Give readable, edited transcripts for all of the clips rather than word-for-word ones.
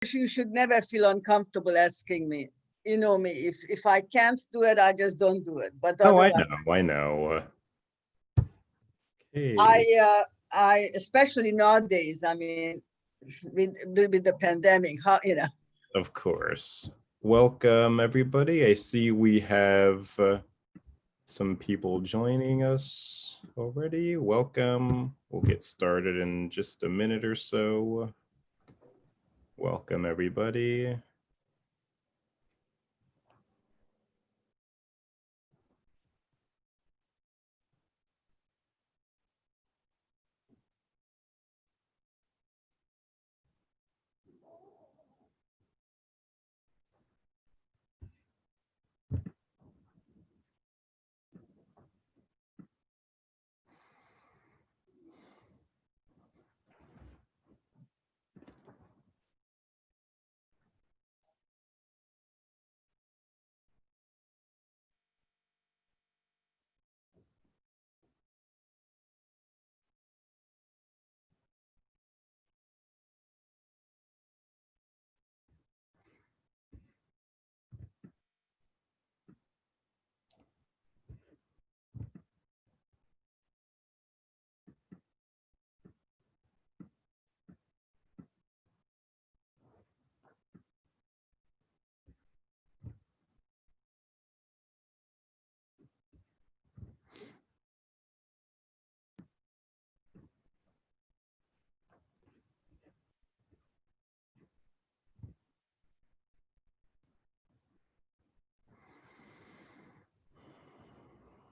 you should never feel uncomfortable asking me. You know me. If I can't do it, I just don't do it. But Oh, I otherwise, know, I know. Okay. I especially nowadays. I mean, with the pandemic, how you know. Of course. Welcome, everybody. I see we have some people joining us already. Welcome. We'll get started in just a minute or so. Welcome, everybody.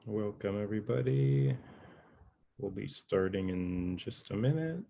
Welcome, everybody. We'll be starting in just a minute.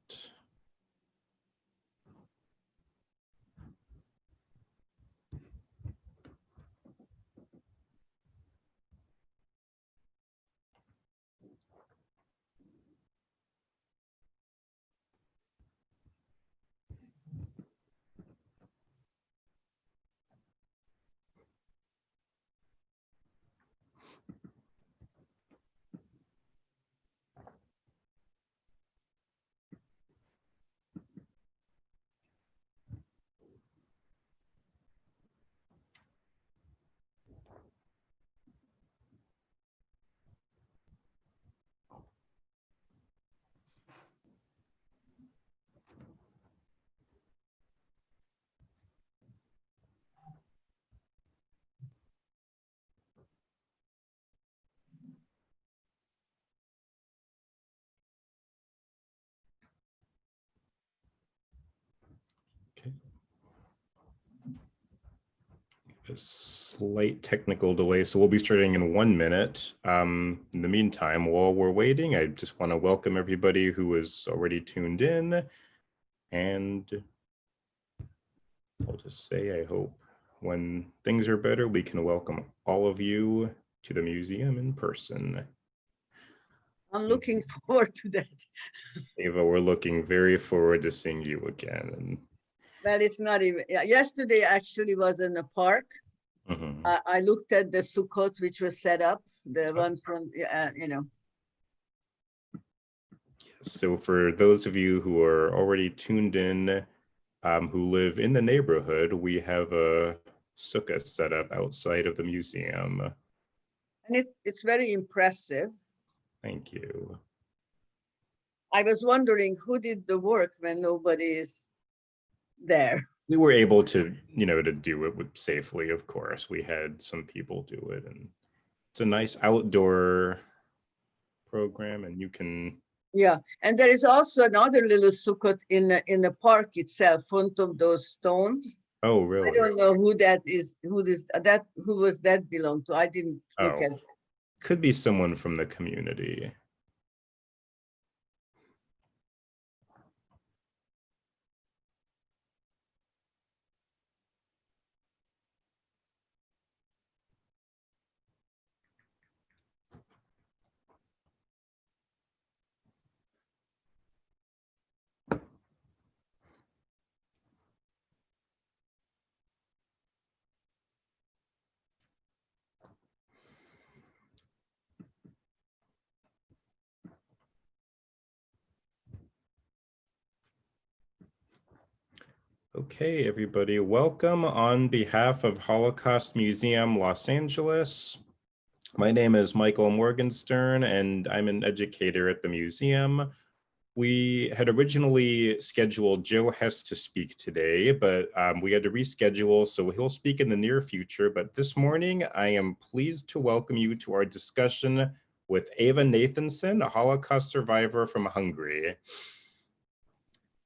Okay. A slight technical delay, so we'll be starting in 1 minute. In the meantime, while we're waiting, I just want to welcome everybody who is already tuned in, and I'll just say I hope when things are better, we can welcome all of you to the museum in person. I'm looking forward to that. Eva, we're looking very forward to seeing you again. And Well, it's not even. Yesterday actually was in a park. I looked at the sukkot which was set up, the one from, you know. So for those of you who are already tuned in, who live in the neighborhood, we have a sukkah set up outside of the museum. And it's very impressive. Thank you. I was wondering who did the work when nobody is there. We were able to, to do it safely, of course. We had some people do it, and it's a nice outdoor program, and you can. Yeah, and there is also another little sukkot in the park itself, front of those stones. Oh, really? I don't know who that is. Who was that belong to? I didn't look at it. Could be someone from the community. Okay, everybody, welcome on behalf of Holocaust Museum Los Angeles. My name is Michael Morgenstern, and I'm an educator at the museum. We had originally scheduled Joe Hess to speak today, but we had to reschedule, so he'll speak in the near future. But this morning, I am pleased to welcome you to our discussion with Eva Nathanson, a Holocaust survivor from Hungary.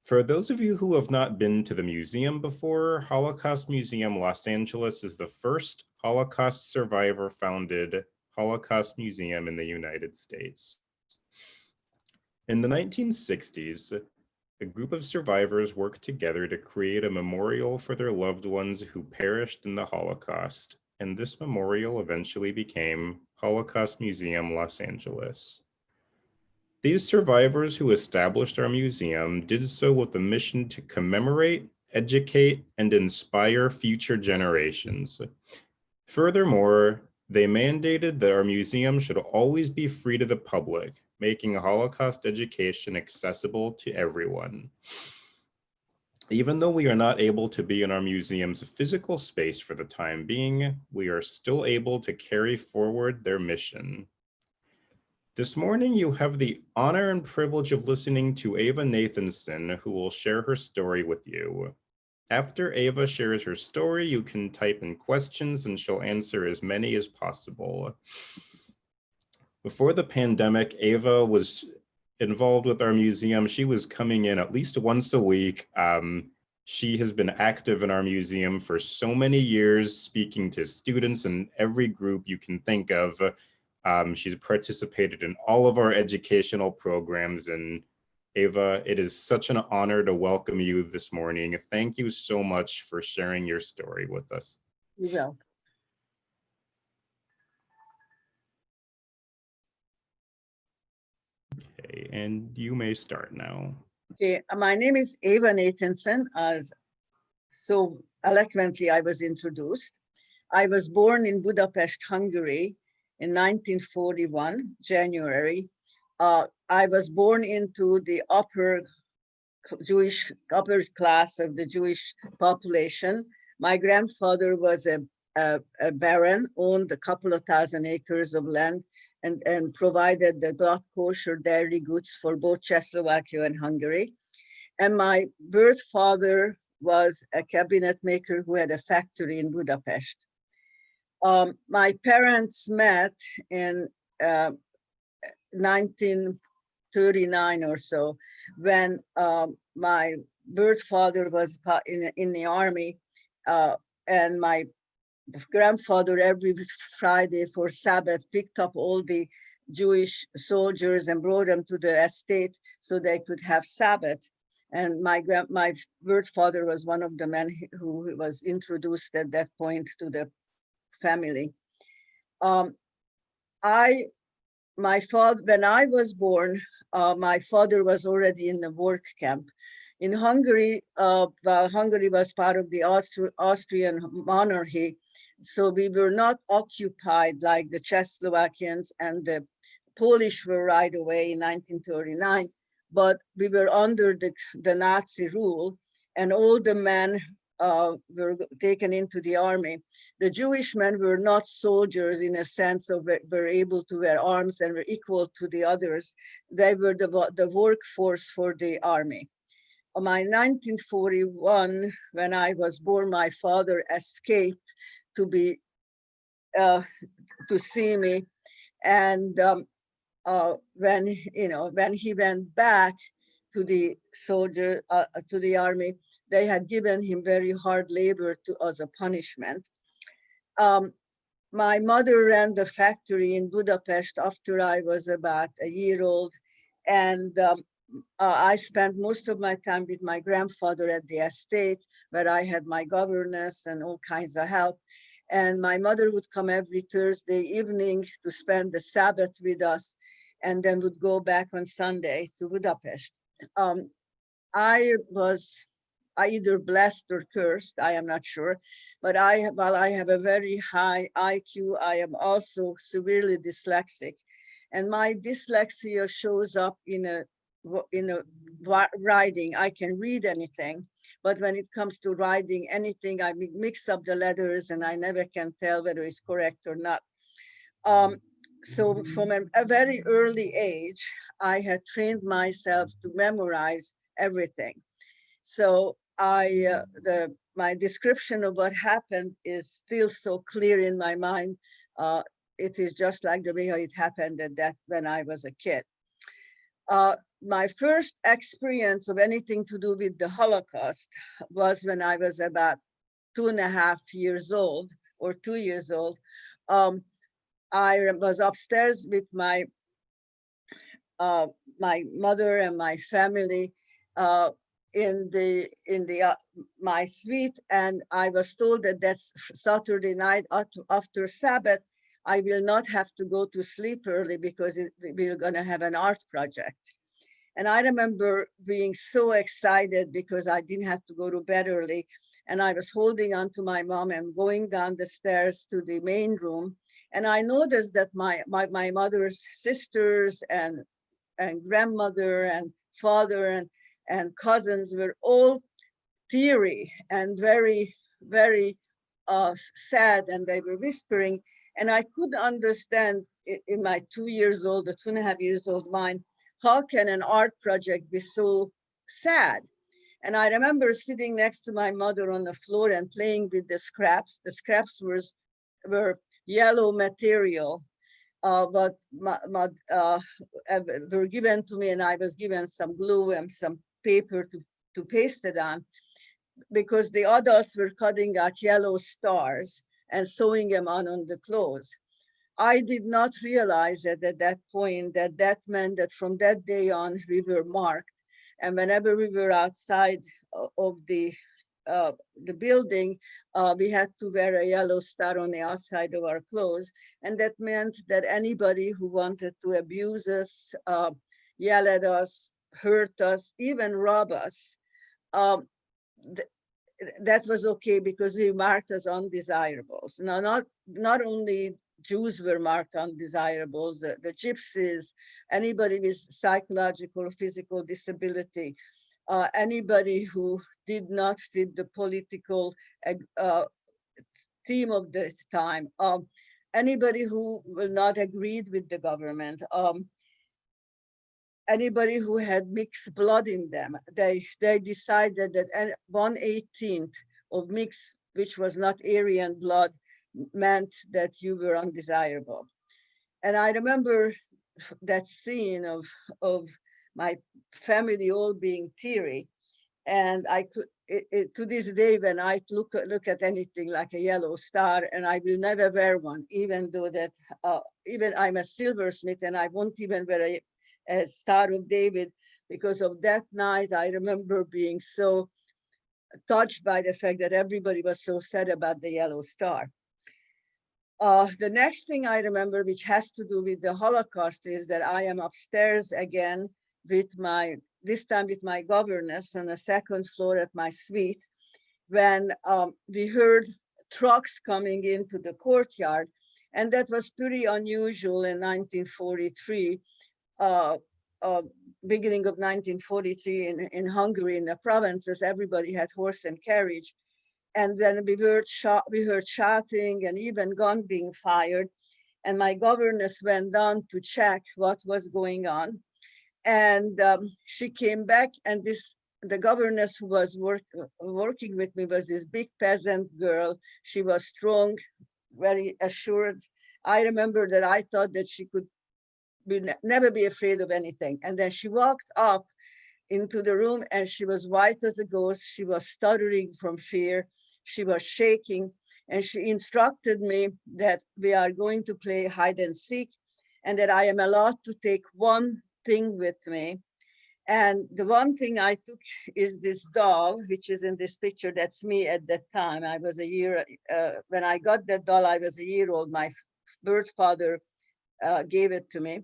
For those of you who have not been to the museum before, Holocaust Museum Los Angeles is the first Holocaust survivor-founded Holocaust museum in the United States. In the 1960s, a group of survivors worked together to create a memorial for their loved ones who perished in the Holocaust, and this memorial eventually became Holocaust Museum Los Angeles. These survivors who established our museum did so with a mission to commemorate, educate, and inspire future generations. Furthermore, they mandated that our museum should always be free to the public, making Holocaust education accessible to everyone. Even though we are not able to be in our museum's physical space for the time being, we are still able to carry forward their mission. This morning, you have the honor and privilege of listening to Eva Nathanson, who will share her story with you. After Eva shares her story, you can type in questions and she'll answer as many as possible. Before the pandemic, Eva was involved with our museum. She was coming in at least once a week. She has been active in our museum for so many years, speaking to students in every group you can think of. She's participated in all of our educational programs. And Eva, it is such an honor to welcome you this morning. Thank you so much for sharing your story with us. You're welcome. Okay, and you may start now. Okay, my name is Eva Nathanson, as so eloquently I was introduced. I was born in Budapest, Hungary in 1941, January. I was born into the upper class of the Jewish population. My grandfather was a baron, owned a couple of thousand acres of land, and provided the blood kosher dairy goods for both Czechoslovakia and Hungary. And my birth father was a cabinet maker who had a factory in Budapest. My parents met in 1939 or so, when my birth father was in the army, and my grandfather every Friday for Sabbath picked up all the Jewish soldiers and brought them to the estate so they could have Sabbath. And my birth father was one of the men who was introduced at that point to the family. When I was born, my father was already in the work camp. In Hungary, while Hungary was part of the Austrian monarchy, so we were not occupied like the Czechoslovakians and the Polish were right away in 1939, but we were under the Nazi rule, and all the men were taken into the army. The Jewish men were not soldiers in a sense of were able to wear arms and were equal to the others. They were the workforce for the army. My 1941, when I was born, my father escaped to see me, and when he went back to the to the army, they had given him very hard labor as a punishment. My mother ran the factory in Budapest after I was about a year old, and I spent most of my time with my grandfather at the estate, where I had my governess and all kinds of help. And my mother would come every Thursday evening to spend the Sabbath with us, and then would go back on Sunday to Budapest. I was either blessed or cursed, I am not sure, but while I have a very high IQ, I am also severely dyslexic. And my dyslexia shows up in a writing. I can read anything, but when it comes to writing anything, I mix up the letters and I never can tell whether it's correct or not. So from a very early age, I had trained myself to memorize everything. So my description of what happened is still so clear in my mind. It is just like the way how it happened when I was a kid. My first experience of anything to do with the Holocaust was when I was about 2.5 years old or 2 years old. I was upstairs with my mother and my family in my suite, and I was told that that's Saturday night after Sabbath. I will not have to go to sleep early because we're going to have an art project. And I remember being so excited because I didn't have to go to bed early. And I was holding on to my mom and going down the stairs to the main room. And I noticed that my mother's sisters and grandmother and father and cousins were all teary and very, very sad, and they were whispering. And I couldn't understand in my 2 years old, or 2.5 years old mind, how can an art project be so sad? And I remember sitting next to my mother on the floor and playing with the scraps. The scraps were yellow material, but were given to me, and I was given some glue and some paper to paste it on, because the adults were cutting out yellow stars and sewing them on the clothes. I did not realize it at that point that meant that from that day on we were marked, and whenever we were outside of the building, we had to wear a yellow star on the outside of our clothes, and that meant that anybody who wanted to abuse us, yell at us, hurt us, even rob us, that was okay because we marked as undesirables. Now, not only Jews were marked undesirables, the gypsies, anybody with psychological or physical disability, anybody who did not fit the political theme of the time, anybody who will not agreed with the government, anybody who had mixed blood in them. They decided that 1/18 of mixed, which was not Aryan blood, meant that you were undesirable. And I remember that scene of my family all being teary. And I could, to this day, when I look at anything like a yellow star, and I will never wear one, even though that, even I'm a silversmith and I won't even wear a Star of David, because of that night. I remember being so touched by the fact that everybody was so sad about the yellow star. The next thing I remember, which has to do with the Holocaust, is that I am upstairs again this time with my governess on the second floor at my suite, when we heard trucks coming into the courtyard. And that was pretty unusual in 1943, beginning of 1943 in Hungary, in the provinces. Everybody had horse and carriage. And then we heard shouting and even gun being fired. And my governess went down to check what was going on. And she came back, and the governess who was working with me was this big peasant girl. She was strong, very assured. I remember that I thought that she could never be afraid of anything. And then she walked up into the room, and she was white as a ghost. She was stuttering from fear. She was shaking, and she instructed me that we are going to play hide and seek, and that I am allowed to take one thing with me. And the one thing I took is this doll, which is in this picture. That's me at that time. I was when I got that doll, I was a year old. My birth father gave it to me.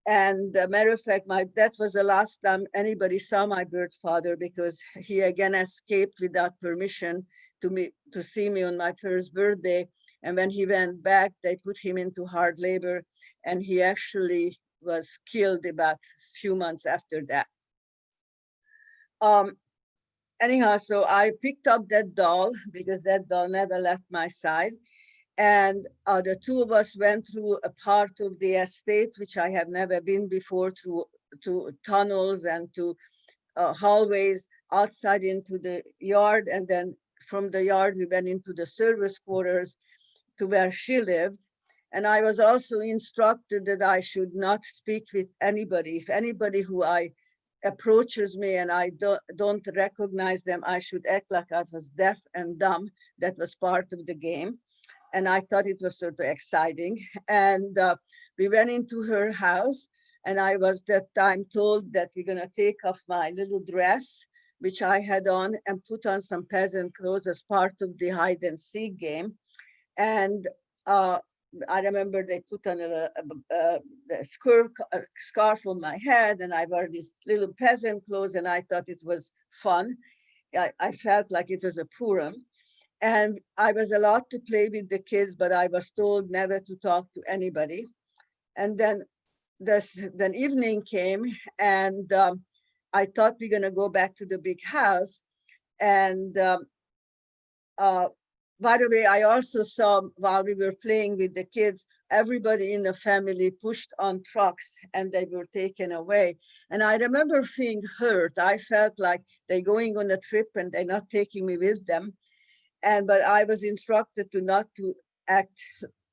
And matter of fact, that was the last time anybody saw my birth father, because he again escaped without permission to see me on my first birthday. And when he went back, they put him into hard labor, and he actually was killed about a few months after that. anyhow, so I picked up that doll because that doll never left my side. And the two of us went through a part of the estate, which I have never been before, through to tunnels and to hallways outside into the yard. And then from the yard, we went into the service quarters to where she lived. And I was also instructed that I should not speak with anybody. If anybody who I approaches me and I don't recognize them, I should act like I was deaf and dumb. That was part of the game. And I thought it was sort of exciting. And we went into her house, and I was that time told that we're going to take off my little dress, which I had on, and put on some peasant clothes as part of the hide and seek game. And I remember they put on a scarf on my head, and I wore these little peasant clothes, and I thought it was fun. I felt like it was a Purim. And I was allowed to play with the kids, but I was told never to talk to anybody. And then evening came, and I thought we're going to go back to the big house. And by the way, I also saw while we were playing with the kids, everybody in the family pushed on trucks and they were taken away. And I remember feeling hurt. I felt like they're going on a trip and they're not taking me with them. But I was instructed to not to act,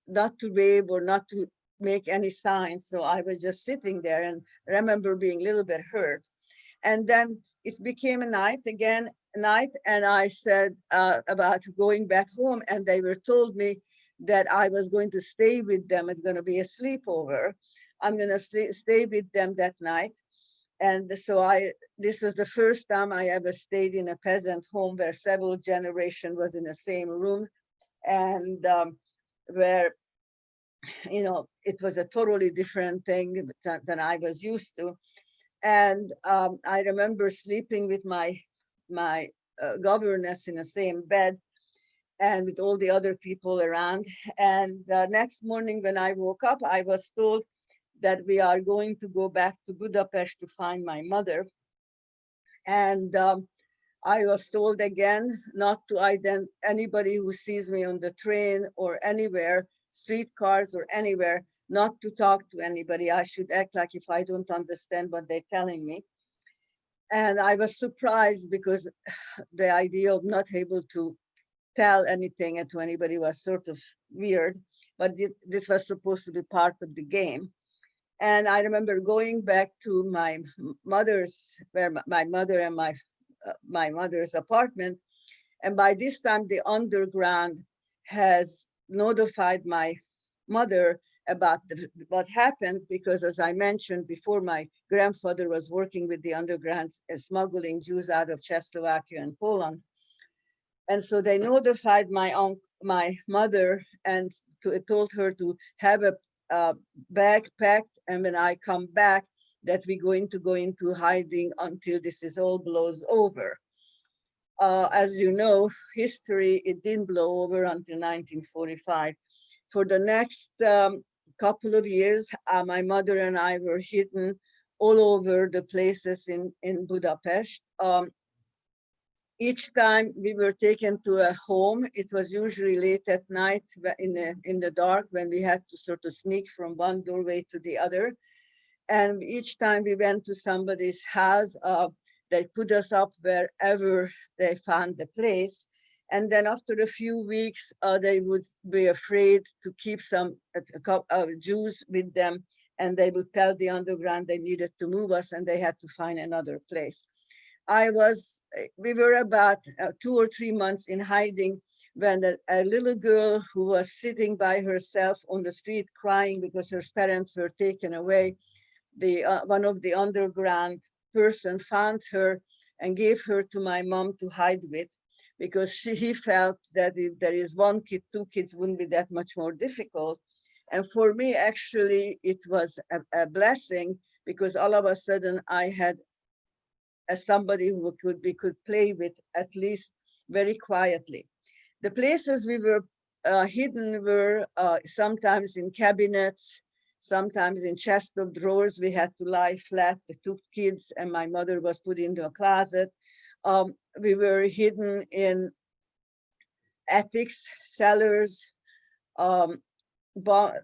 not to wave or not to make any signs. So I was just sitting there and remember being a little bit hurt. And then it became a night, and I said about going back home, and they were told me that I was going to stay with them. It's going to be a sleepover. I'm going to stay with them that night. And so this was the first time I ever stayed in a peasant home where several generations was in the same room, and where, it was a totally different thing than I was used to. And I remember sleeping with my governess in the same bed and with all the other people around. And the next morning when I woke up, I was told that we are going to go back to Budapest to find my mother. And I was told again not to anybody who sees me on the train or anywhere, streetcars or anywhere, not to talk to anybody. I should act like if I don't understand what they're telling me. And I was surprised because the idea of not able to tell anything to anybody was sort of weird, but this was supposed to be part of the game. And I remember going back to my mother's, where my mother and my mother's apartment. And by this time, the underground has notified my mother about what happened, because as I mentioned before, my grandfather was working with the underground smuggling Jews out of Czechoslovakia and Poland. And so they notified my mother and told her to have a bag packed, and when I come back, that we're going to go into hiding until this is all blows over. As you know, history, it didn't blow over until 1945. For the next couple of years, my mother and I were hidden all over the places in Budapest. Each time we were taken to a home, it was usually late at night in the dark, when we had to sort of sneak from one doorway to the other. And each time we went to somebody's house, they put us up wherever they found the place. And then after a few weeks, they would be afraid to keep some Jews with them, and they would tell the underground they needed to move us and they had to find another place. We were about 2 or 3 months in hiding when a little girl who was sitting by herself on the street crying because her parents were taken away, one of the underground person found her and gave her to my mom to hide with, because he felt that if there is one kid, 2 kids wouldn't be that much more difficult. And for me, actually, it was a blessing, because all of a sudden I had as somebody who we could play with, at least very quietly. The places we were hidden were sometimes in cabinets, sometimes in chest of drawers. We had to lie flat. The 2 kids and my mother was put into a closet. We were hidden in attics, cellars,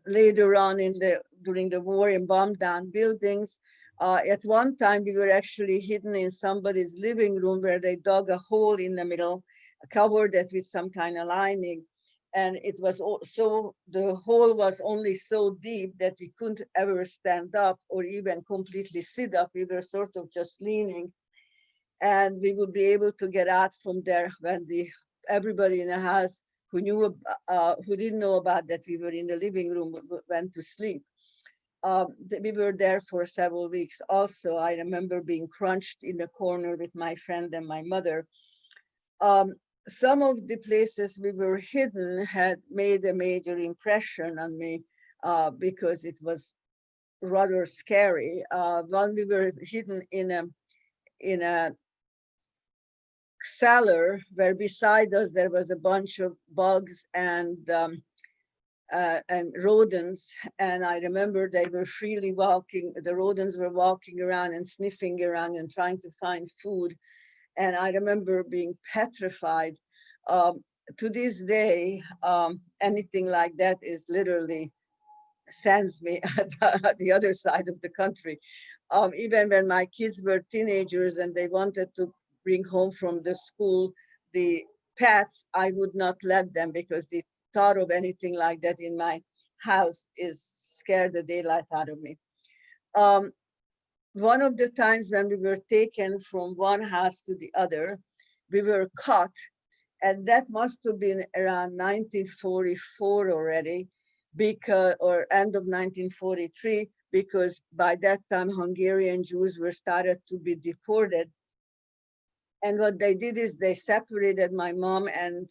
later on during the war in bombed down buildings. At one time, we were actually hidden in somebody's living room where they dug a hole in the middle, covered it with some kind of lining. And it was so, the hole was only so deep that we couldn't ever stand up or even completely sit up. We were sort of just leaning. And we would be able to get out from there when everybody in the house who didn't know about that we were in the living room went to sleep. We were there for several weeks. Also, I remember being crunched in the corner with my friend and my mother. Some of the places we were hidden had made a major impression on me because it was rather scary. When we were hidden in a cellar where beside us there was a bunch of bugs and rodents, and I remember they were freely walking. The rodents were walking around and sniffing around and trying to find food. And I remember being petrified. To this day, anything like that is literally sends me at the other side of the country. Even when my kids were teenagers and they wanted to bring home from the school the pets, I would not let them because the thought of anything like that in my house is scared the daylight out of me. One of the times when we were taken from one house to the other, we were caught, and that must have been around 1944 already, or end of 1943, because by that time Hungarian Jews were started to be deported. And what they did is they separated my mom and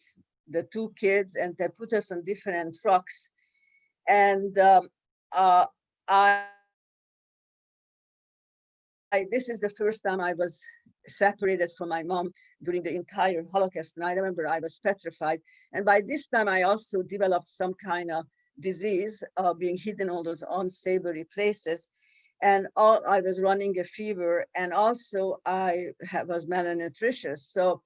the two kids, and they put us on different trucks. And this is the first time I was separated from my mom during the entire Holocaust. And I remember I was petrified. And by this time, I also developed some kind of disease, being hidden in all those unsavory places. And I was running a fever, and also I was malnutritious. So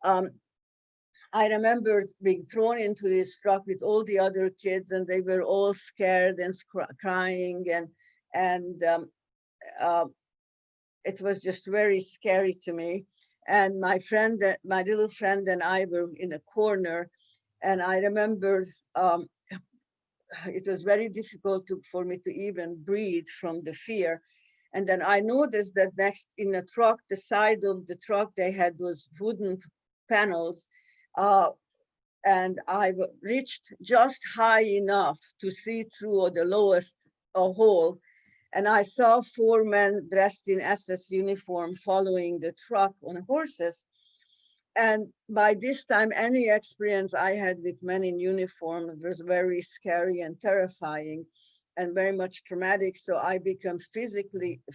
I remember being thrown into this truck with all the other kids, and they were all scared and crying, and it was just very scary to me. And my little friend and I were in a corner, and I remember it was very difficult for me to even breathe from the fear. And then I noticed that next in the truck, the side of the truck, they had those wooden panels, and I reached just high enough to see through the lowest hole. And I saw 4 men dressed in SS uniform following the truck on horses. And by this time, any experience I had with men in uniform was very scary and terrifying and very much traumatic. So I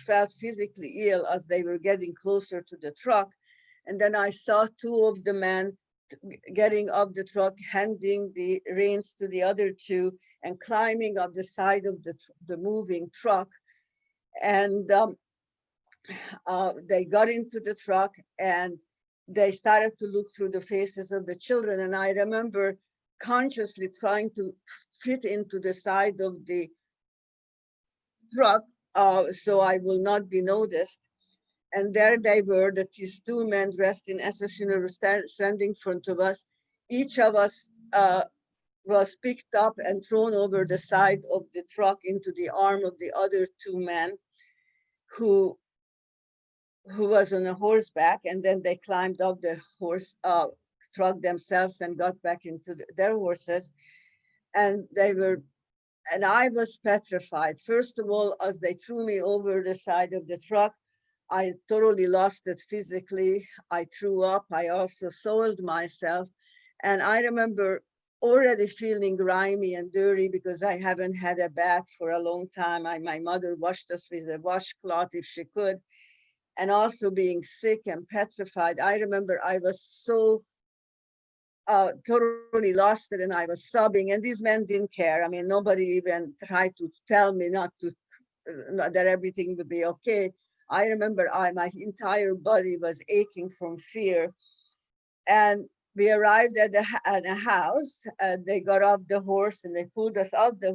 felt physically ill as they were getting closer to the truck. And then I saw 2 of the men getting off the truck, handing the reins to the other 2 and climbing up the side of the moving truck. And they got into the truck and they started to look through the faces of the children. And I remember consciously trying to fit into the side of the truck so I will not be noticed. And there they were, these 2 men dressed in SS uniform standing in front of us. Each of us was picked up and thrown over the side of the truck into the arm of the other 2 men who was on a horseback, and then they climbed up the truck themselves and got back into their horses. And I was petrified. First of all, as they threw me over the side of the truck, I totally lost it physically. I threw up. I also soiled myself. And I remember already feeling grimy and dirty because I haven't had a bath for a long time. My mother washed us with a washcloth if she could. And also being sick and petrified. I remember I was so totally lost it, and I was sobbing, and these men didn't care. I mean, nobody even tried to tell me not to, that everything would be okay. I remember my entire body was aching from fear. And we arrived at a house. They got off the horse and they pulled us off the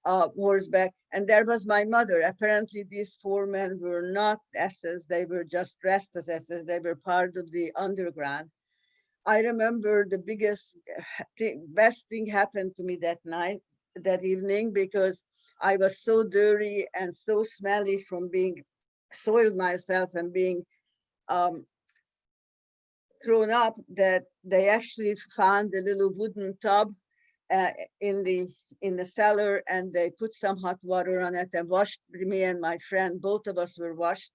horseback. And there was my mother. Apparently, these four men were not SS. They were just dressed as SS. They were part of the underground. I remember the best thing happened to me that evening, because I was so dirty and so smelly from being soiled myself and being um, thrown up, that they actually found a little wooden tub uh, in the cellar, and they put some hot water on it and washed me and my friend. Both of us were washed.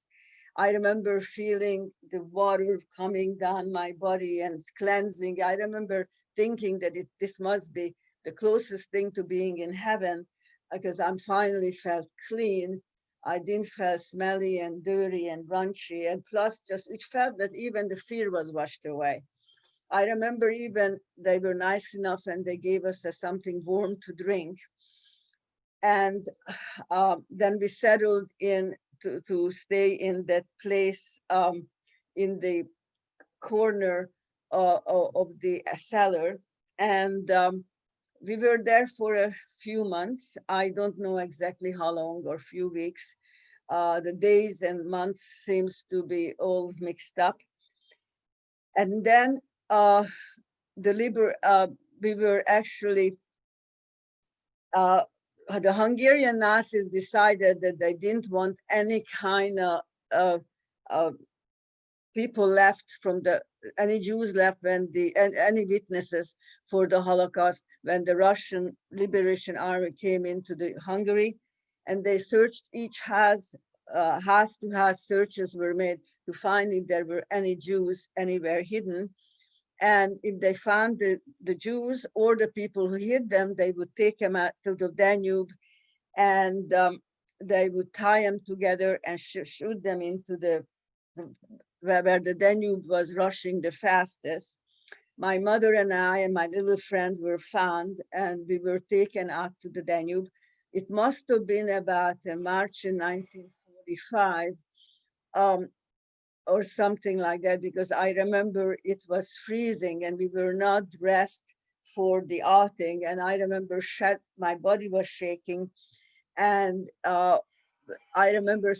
I remember feeling the water coming down my body and cleansing. I remember thinking that this must be the closest thing to being in heaven, because I finally felt clean. I didn't feel smelly and dirty and raunchy. And plus, just it felt that even the fear was washed away. I remember even they were nice enough and they gave us something warm to drink. And then we settled in to stay in that place in the corner of the cellar. And we were there for a few months. I don't know exactly how long, or few weeks. The days and months seems to be all mixed up. And then we were actually uh, the Hungarian Nazis decided that they didn't want any kind of uh, uh, people left from any Jews left and any witnesses for the Holocaust when the Russian Liberation Army came into the Hungary, and they searched each house. House-to-house searches were made to find if there were any Jews anywhere hidden. And if they found the Jews or the people who hid them, they would take them out to the Danube, and they would tie them together and shoot them into where the Danube was rushing the fastest. My mother and I and my little friend were found, and we were taken out to the Danube. It must have been about March in 1945. Or something like that, because I remember it was freezing and we were not dressed for the outing. And I remember my body was shaking. And I remember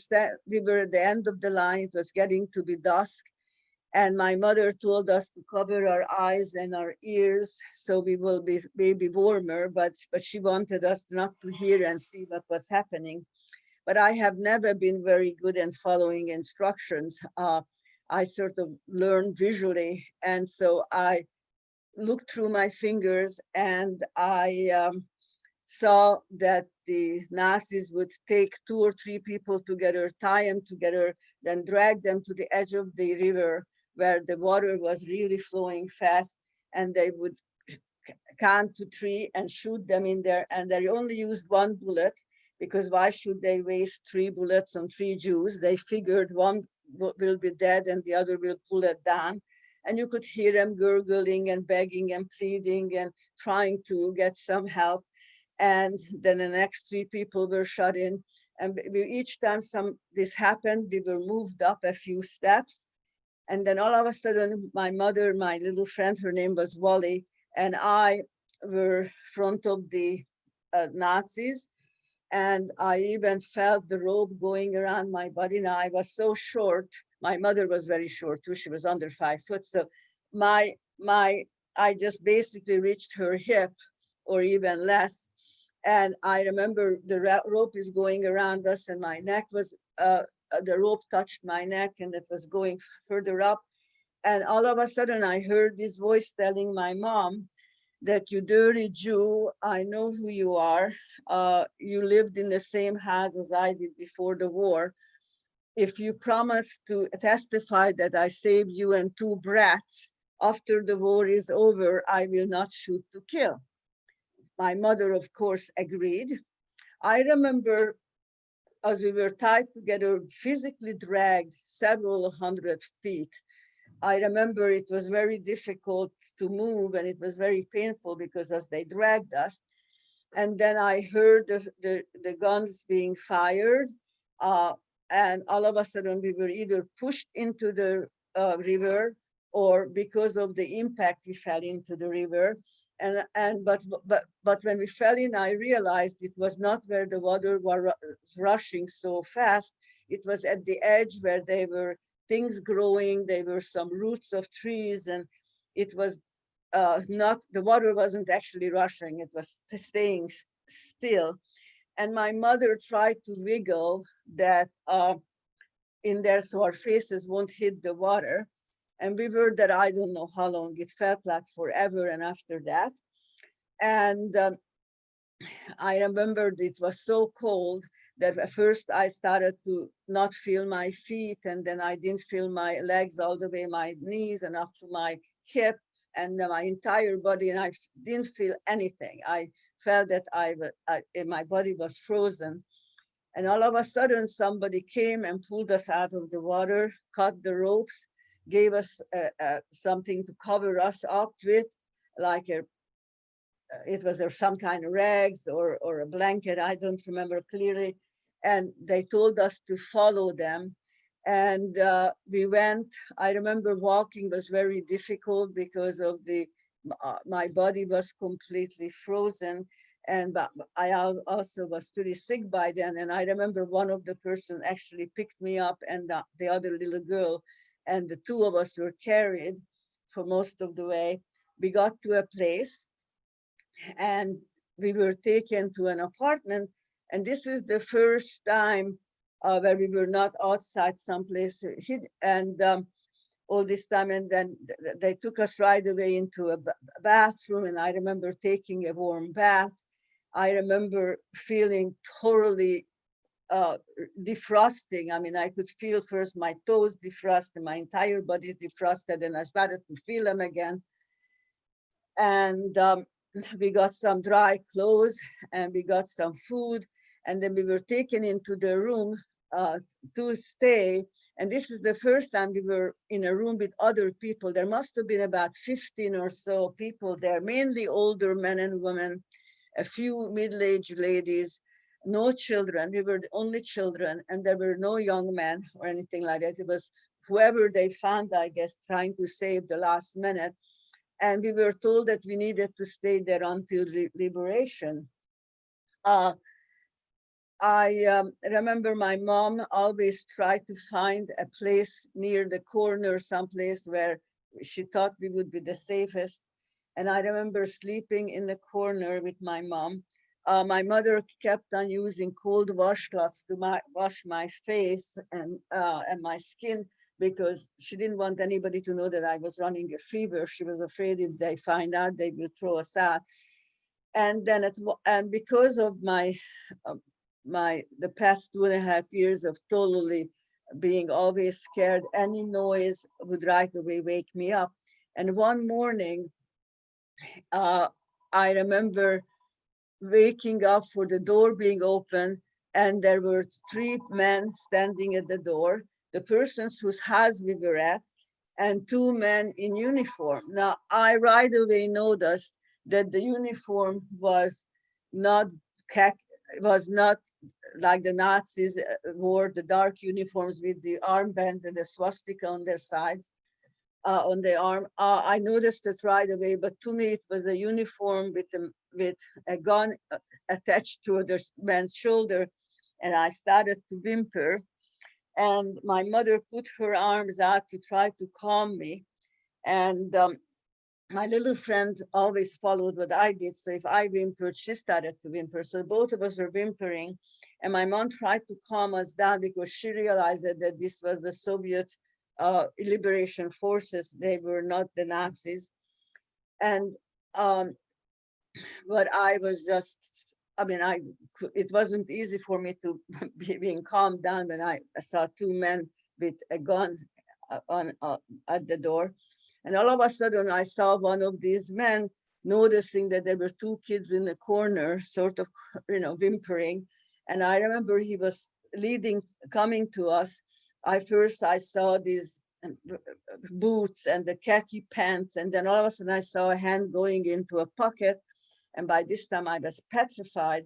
we were at the end of the line. It was getting to be dusk. And my mother told us to cover our eyes and our ears so we will be maybe warmer, but she wanted us not to hear and see what was happening. But I have never been very good in following instructions. I sort of learned visually. And so I looked through my fingers, and I saw that the Nazis would take 2 or 3 people together, tie them together, then drag them to the edge of the river where the water was really flowing fast, and they would count to 3 and shoot them in there. And they only used 1 bullet, because why should they waste 3 bullets on 3 Jews? They figured one will be dead and the other will pull it down. And you could hear them gurgling and begging and pleading and trying to get some help. And then the next 3 people were shot in. And each time this happened, we were moved up a few steps. And then all of a sudden, my mother, my little friend, her name was Wally, and I were front of the Nazis. And I even felt the rope going around my body. Now I was so short. My mother was very short too. She was under 5 foot. So I just basically reached her hip or even less. And I remember the rope is going around us, and my neck was, the rope touched my neck and it was going further up. And all of a sudden I heard this voice telling my mom that, "You dirty Jew, I know who you are. You lived in the same house as I did before the war. If you promise to testify that I saved you and 2 brats, after the war is over, I will not shoot to kill." My mother, of course, agreed. I remember as we were tied together, physically dragged several hundred feet. I remember it was very difficult to move, and it was very painful because as they dragged us. And then I heard the guns being fired. and all of a sudden we were either pushed into the river, or because of the impact we fell into the river. But when we fell in, I realized it was not where the water was rushing so fast. It was at the edge where there were things growing. There were some roots of trees, and it was not, the water wasn't actually rushing. It was staying still. And my mother tried to wiggle that in there so our faces won't hit the water. And we were there, I don't know how long. It felt like forever. And after that, and I remembered it was so cold that at first I started to not feel my feet, and then I didn't feel my legs all the way, my knees and up to my hip and my entire body, and I didn't feel anything. I felt that my body was frozen. And all of a sudden, somebody came and pulled us out of the water, cut the ropes, gave us something to cover us up with, like it was some kind of rags or a blanket, I don't remember clearly. And they told us to follow them. And we went. I remember walking was very difficult because of my body was completely frozen. And I also was pretty sick by then. And I remember one of the person actually picked me up, and the other little girl, and the two of us were carried for most of the way. We got to a place, and we were taken to an apartment. And this is the first time where we were not outside someplace hid, and all this time. And then they took us right away into a bathroom, and I remember taking a warm bath. I remember feeling totally defrosting. I mean, I could feel first my toes defrosted, my entire body defrosted, and I started to feel them again. And we got some dry clothes, and we got some food, and then we were taken into the room to stay. And this is the first time we were in a room with other people. There must have been about 15 or so people there, mainly older men and women, a few middle-aged ladies, no children. We were the only children, and there were no young men or anything like that. It was whoever they found, I guess, trying to save the last minute. And we were told that we needed to stay there until liberation. I remember my mom always tried to find a place near the corner, someplace where she thought we would be the safest. And I remember sleeping in the corner with my mom. My mother kept on using cold washcloths to wash my face and my skin, because she didn't want anybody to know that I was running a fever. She was afraid if they find out, they will throw us out. And then because of the past 2.5 years of totally being always scared, any noise would right away wake me up. And one morning, I remember waking up for the door being open, and there were 3 men standing at the door, the persons whose house we were at, and 2 men in uniform. Now, I right away noticed that the uniform was not like the Nazis wore, the dark uniforms with the armband and the swastika on their sides, on the arm. I noticed it right away, but to me it was a uniform with a gun attached to the man's shoulder, and I started to whimper. And my mother put her arms out to try to calm me. And my little friend always followed what I did. So if I whimpered, she started to whimper. So both of us were whimpering. And my mom tried to calm us down because she realized that this was the Soviet liberation forces. They were not the Nazis. And but I was just, I mean, it wasn't easy for me to being calmed down when I saw 2 men with a gun at the door. And all of a sudden I saw one of these men, noticing that there were 2 kids in the corner, sort of, whimpering. And I remember he was coming to us. I saw these boots and the khaki pants. And then all of a sudden I saw a hand going into a pocket. And by this time I was petrified.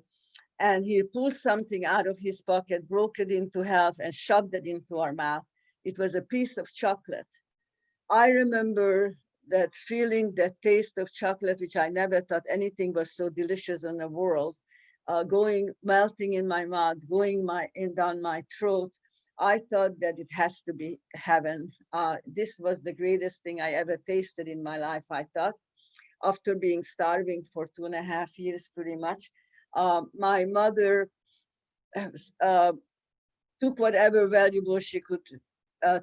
and he pulled something out of his pocket, broke it into half, and shoved it into our mouth. It was a piece of chocolate. I remember that feeling, that taste of chocolate, which I never thought anything was so delicious in the world, melting in my mouth, going down my throat. I thought that it has to be heaven. This was the greatest thing I ever tasted in my life, I thought, after being starving for 2.5 years, pretty much. My mother uh, took whatever valuable she could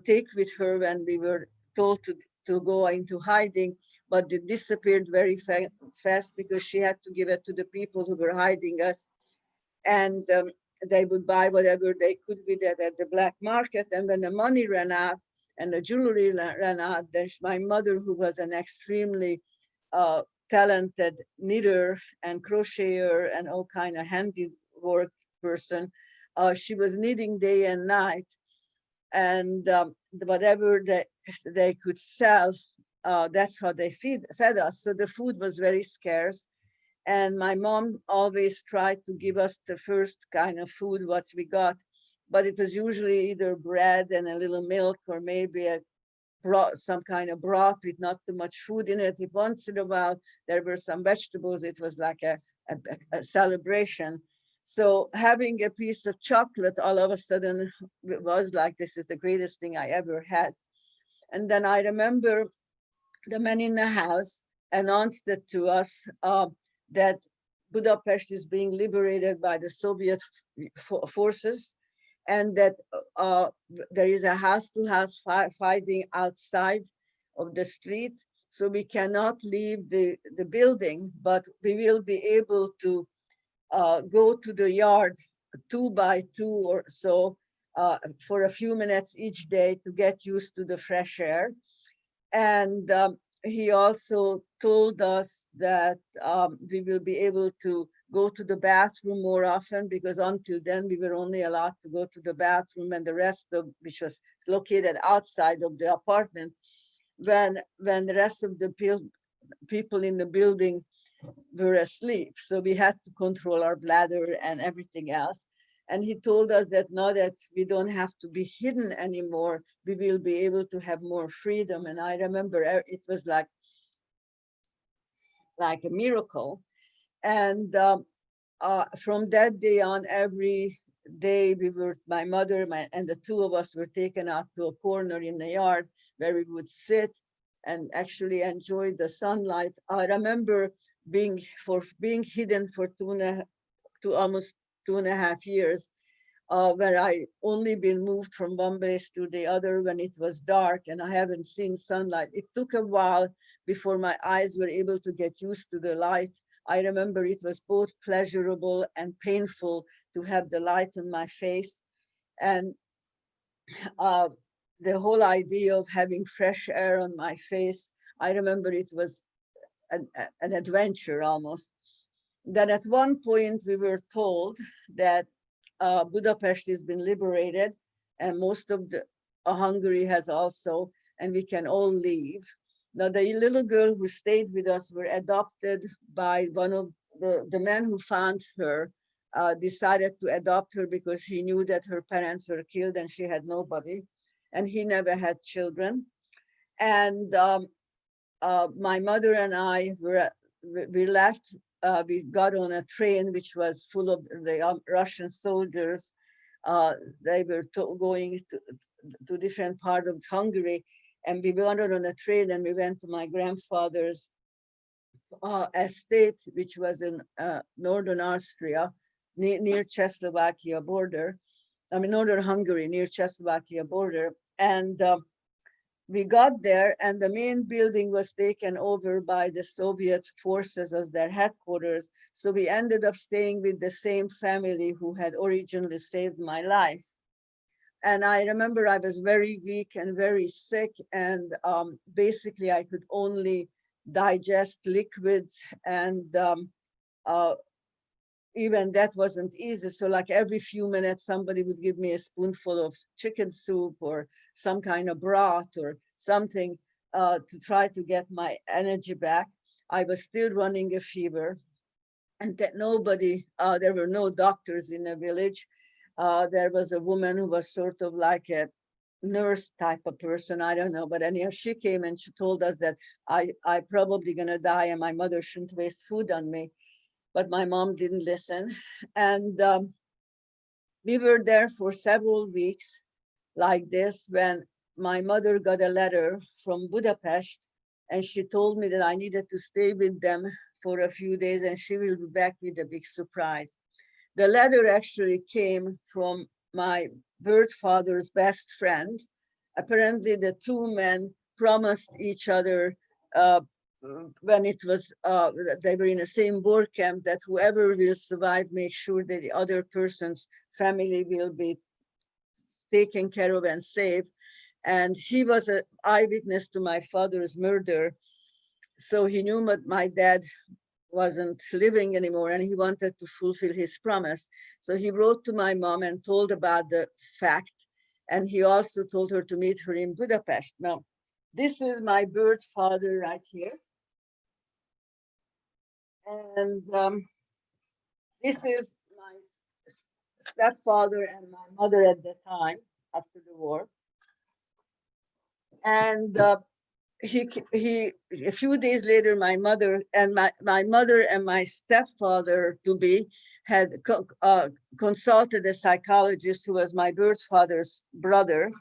take with her when we were told to go into hiding, but it disappeared very fast because she had to give it to the people who were hiding us. And they would buy whatever they could with it at the black market. And when the money ran out and the jewelry ran out, then my mother, who was an extremely talented knitter and crocheter and all kind of handiwork person, she was knitting day and night, and whatever they could sell, that's how they fed us. So the food was very scarce. And my mom always tried to give us the first kind of food what we got, but it was usually either bread and a little milk, or maybe some kind of broth with not too much food in it. If once in a while there were some vegetables, it was like a celebration. So having a piece of chocolate all of a sudden was like, this is the greatest thing I ever had. And then I remember the man in the house announced it to us, that Budapest is being liberated by the Soviet forces, and that there is a house-to-house fighting outside of the street. So we cannot leave the building, but we will be able to go to the yard 2 by 2 or so for a few minutes each day to get used to the fresh air. And he also told us that we will be able to go to the bathroom more often, because until then we were only allowed to go to the bathroom, and the rest of which was located outside of the apartment, when the rest of the people in the building were asleep. So we had to control our bladder and everything else. And he told us that now that we don't have to be hidden anymore, we will be able to have more freedom. And I remember it was like a miracle. And from that day on, every day my mother and the two of us were taken out to a corner in the yard where we would sit and actually enjoy the sunlight. I remember being hidden for almost 2.5 years, where I only been moved from one place to the other when it was dark and I haven't seen sunlight. It took a while before my eyes were able to get used to the light. I remember it was both pleasurable and painful to have the light on my face. And the whole idea of having fresh air on my face, I remember it was an adventure almost. Then at one point we were told that Budapest has been liberated, and most of Hungary has also, and we can all leave. Now, the little girl who stayed with us were adopted by one of the men who found her, decided to adopt her because he knew that her parents were killed and she had nobody, and he never had children. And my mother and I we left. We got on a train which was full of the Russian soldiers. They were going to different parts of Hungary, and we wandered on a train and we went to my grandfather's estate, which was in northern Austria, near Czechoslovakia border. I mean, northern Hungary, near Czechoslovakia border. And we got there, and the main building was taken over by the Soviet forces as their headquarters. So we ended up staying with the same family who had originally saved my life. And I remember I was very weak and very sick, and basically I could only digest liquids, and even that wasn't easy. So like every few minutes, somebody would give me a spoonful of chicken soup or some kind of broth or something to try to get my energy back. I was still running a fever. and that nobody, there were no doctors in the village. There was a woman who was sort of like a nurse type of person, I don't know, but anyhow, she came and she told us that I probably gonna die and my mother shouldn't waste food on me. But my mom didn't listen. And we were there for several weeks like this when my mother got a letter from Budapest, and she told me that I needed to stay with them for a few days and she will be back with a big surprise. The letter actually came from my birth father's best friend. Apparently, the two men promised each other uh, when it was they were in the same work camp that whoever will survive make sure that the other person's family will be taken care of and safe. And he was an eyewitness to my father's murder, so he knew that my dad wasn't living anymore and he wanted to fulfill his promise. So he wrote to my mom and told about the fact. And he also told her to meet her in Budapest. Now, this is my birth father right here. And this is my stepfather and my mother at the time after the war. And he a few days later, my mother and my stepfather to be had consulted a psychologist who was my birth father's brother,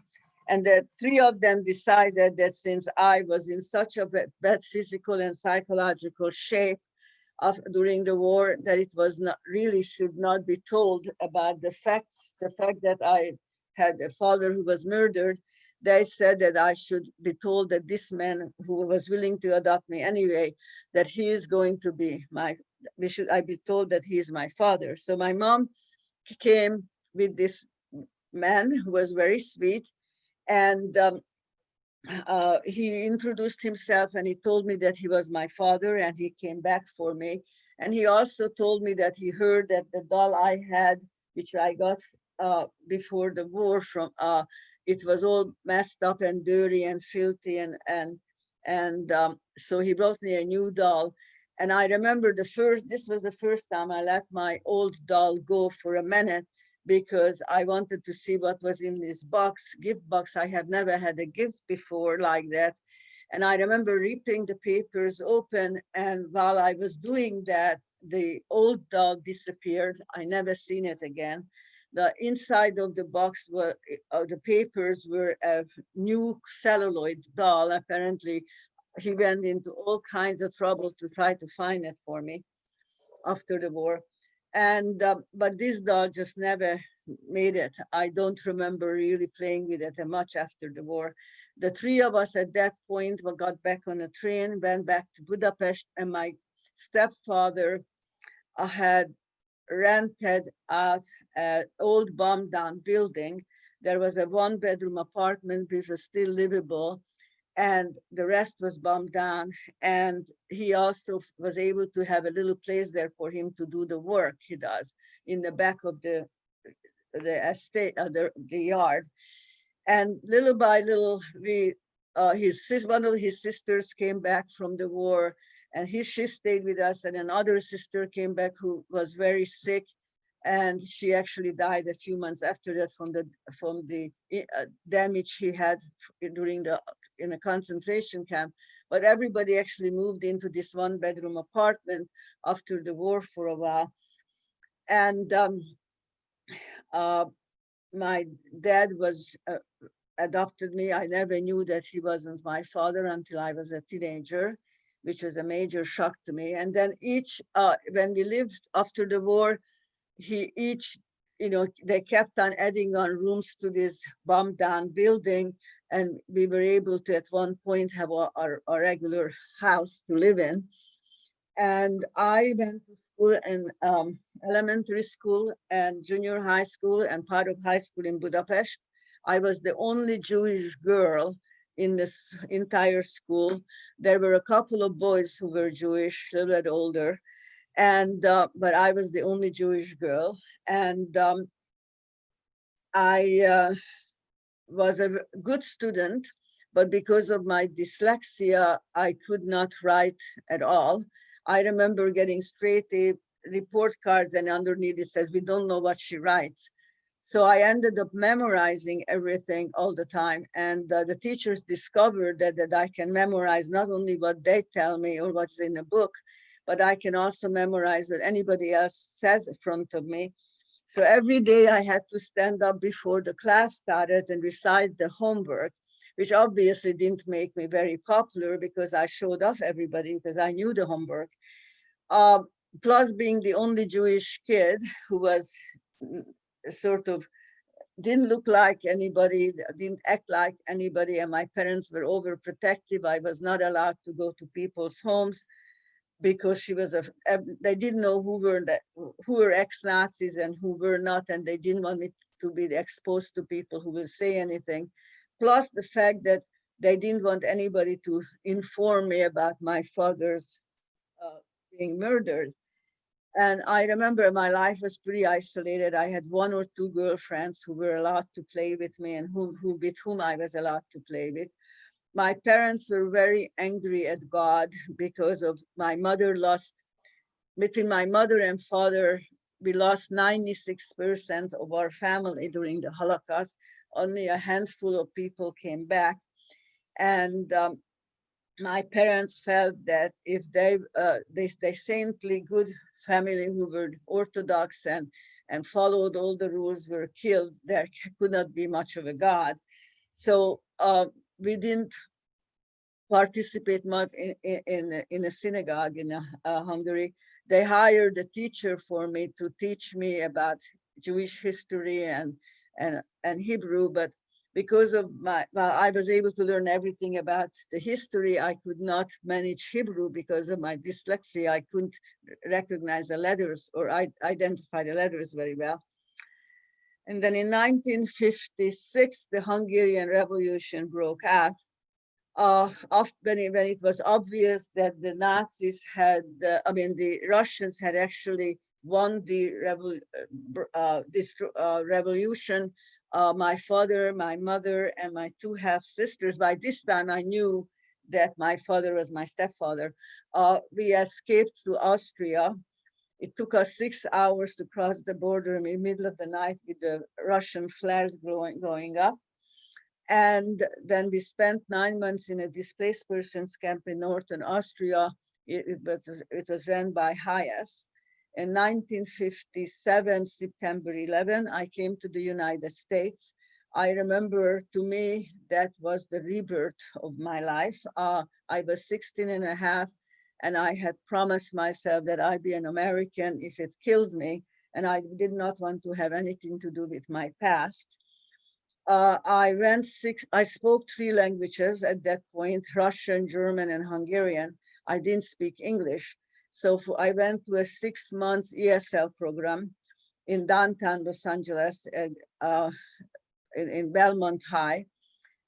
and the three of them decided that since I was in such a bad physical and psychological shape during the war, that it was not really should not be told about the facts, the fact that I had a father who was murdered. They said that I should be told that this man who was willing to adopt me anyway, that he is going to be I be told that he is my father. So my mom came with this man who was very sweet, and he introduced himself and he told me that he was my father and he came back for me. And he also told me that he heard that the doll I had, which I got before the war from, it was all messed up and dirty and filthy, and so he brought me a new doll. And I remember this was the first time I let my old doll go for a minute, because I wanted to see what was in this gift box. I had never had a gift before like that. And I remember ripping the papers open, and while I was doing that, the old doll disappeared. I never seen it again. The inside of the box the papers were a new celluloid doll. Apparently, he went into all kinds of trouble to try to find it for me after the war. And but this doll just never made it. I don't remember really playing with it much after the war. The three of us at that point got back on a train, went back to Budapest, and my stepfather had rented out an old bombed down building. There was a one-bedroom apartment which was still livable, and the rest was bombed down. And he also was able to have a little place there for him to do the work he does in the back of the estate, the yard. And little by little, one of his sisters came back from the war, and she stayed with us. And another sister came back who was very sick, and she actually died a few months after that from the damage he had in a concentration camp. But everybody actually moved into this one-bedroom apartment after the war for a while. And my dad adopted me. I never knew that he wasn't my father until I was a teenager, which was a major shock to me. And then when we lived after the war, they kept on adding on rooms to this bombed down building, and we were able to at one point have our regular house to live in. And I went to school in elementary school and junior high school and part of high school in Budapest. I was the only Jewish girl in this entire school. There were a couple of boys who were Jewish, a little bit older, and but I was the only Jewish girl. And I was a good student, but because of my dyslexia, I could not write at all. I remember getting straight report cards, and underneath it says, we don't know what she writes. So I ended up memorizing everything all the time. And the teachers discovered that I can memorize not only what they tell me or what's in a book, but I can also memorize what anybody else says in front of me. So every day I had to stand up before the class started and recite the homework, which obviously didn't make me very popular because I showed off everybody because I knew the homework. Uh, Plus being the only Jewish kid who was sort of didn't look like anybody, didn't act like anybody, and my parents were overprotective. I was not allowed to go to people's homes because they didn't know who were ex-Nazis and who were not, and they didn't want me to be exposed to people who will say anything. Plus the fact that they didn't want anybody to inform me about my father's being murdered. And I remember my life was pretty isolated. I had one or two girlfriends who were allowed to play with me and with whom I was allowed to play with. My parents were very angry at God because of my mother lost, between my mother and father, we lost 96% of our family during the Holocaust. Only a handful of people came back. And my parents felt that if they saintly good family who were Orthodox and followed all the rules were killed, there could not be much of a God. So we didn't participate much in a synagogue in Hungary. They hired a teacher for me to teach me about Jewish history and Hebrew, but because of I was able to learn everything about the history, I could not manage Hebrew because of my dyslexia. I couldn't recognize the letters or identify the letters very well. And then in 1956, the Hungarian Revolution broke out. When it was obvious that the Nazis had, the Russians had actually won the revolution. My father, my mother, and my two half sisters, by this time I knew that my father was my stepfather. We escaped to Austria. It took us 6 hours to cross the border in the middle of the night with the Russian flares going up. And then we spent 9 months in a displaced persons camp in northern Austria. It was run by Hayes. In 1957, September 11, I came to the United States. I remember, to me, that was the rebirth of my life. I was 16 and a half, and I had promised myself that I'd be an American if it kills me, and I did not want to have anything to do with my past. I spoke 3 languages at that point, Russian, German, and Hungarian. I didn't speak English. So I went to a 6-month ESL program in downtown Los Angeles in Belmont High.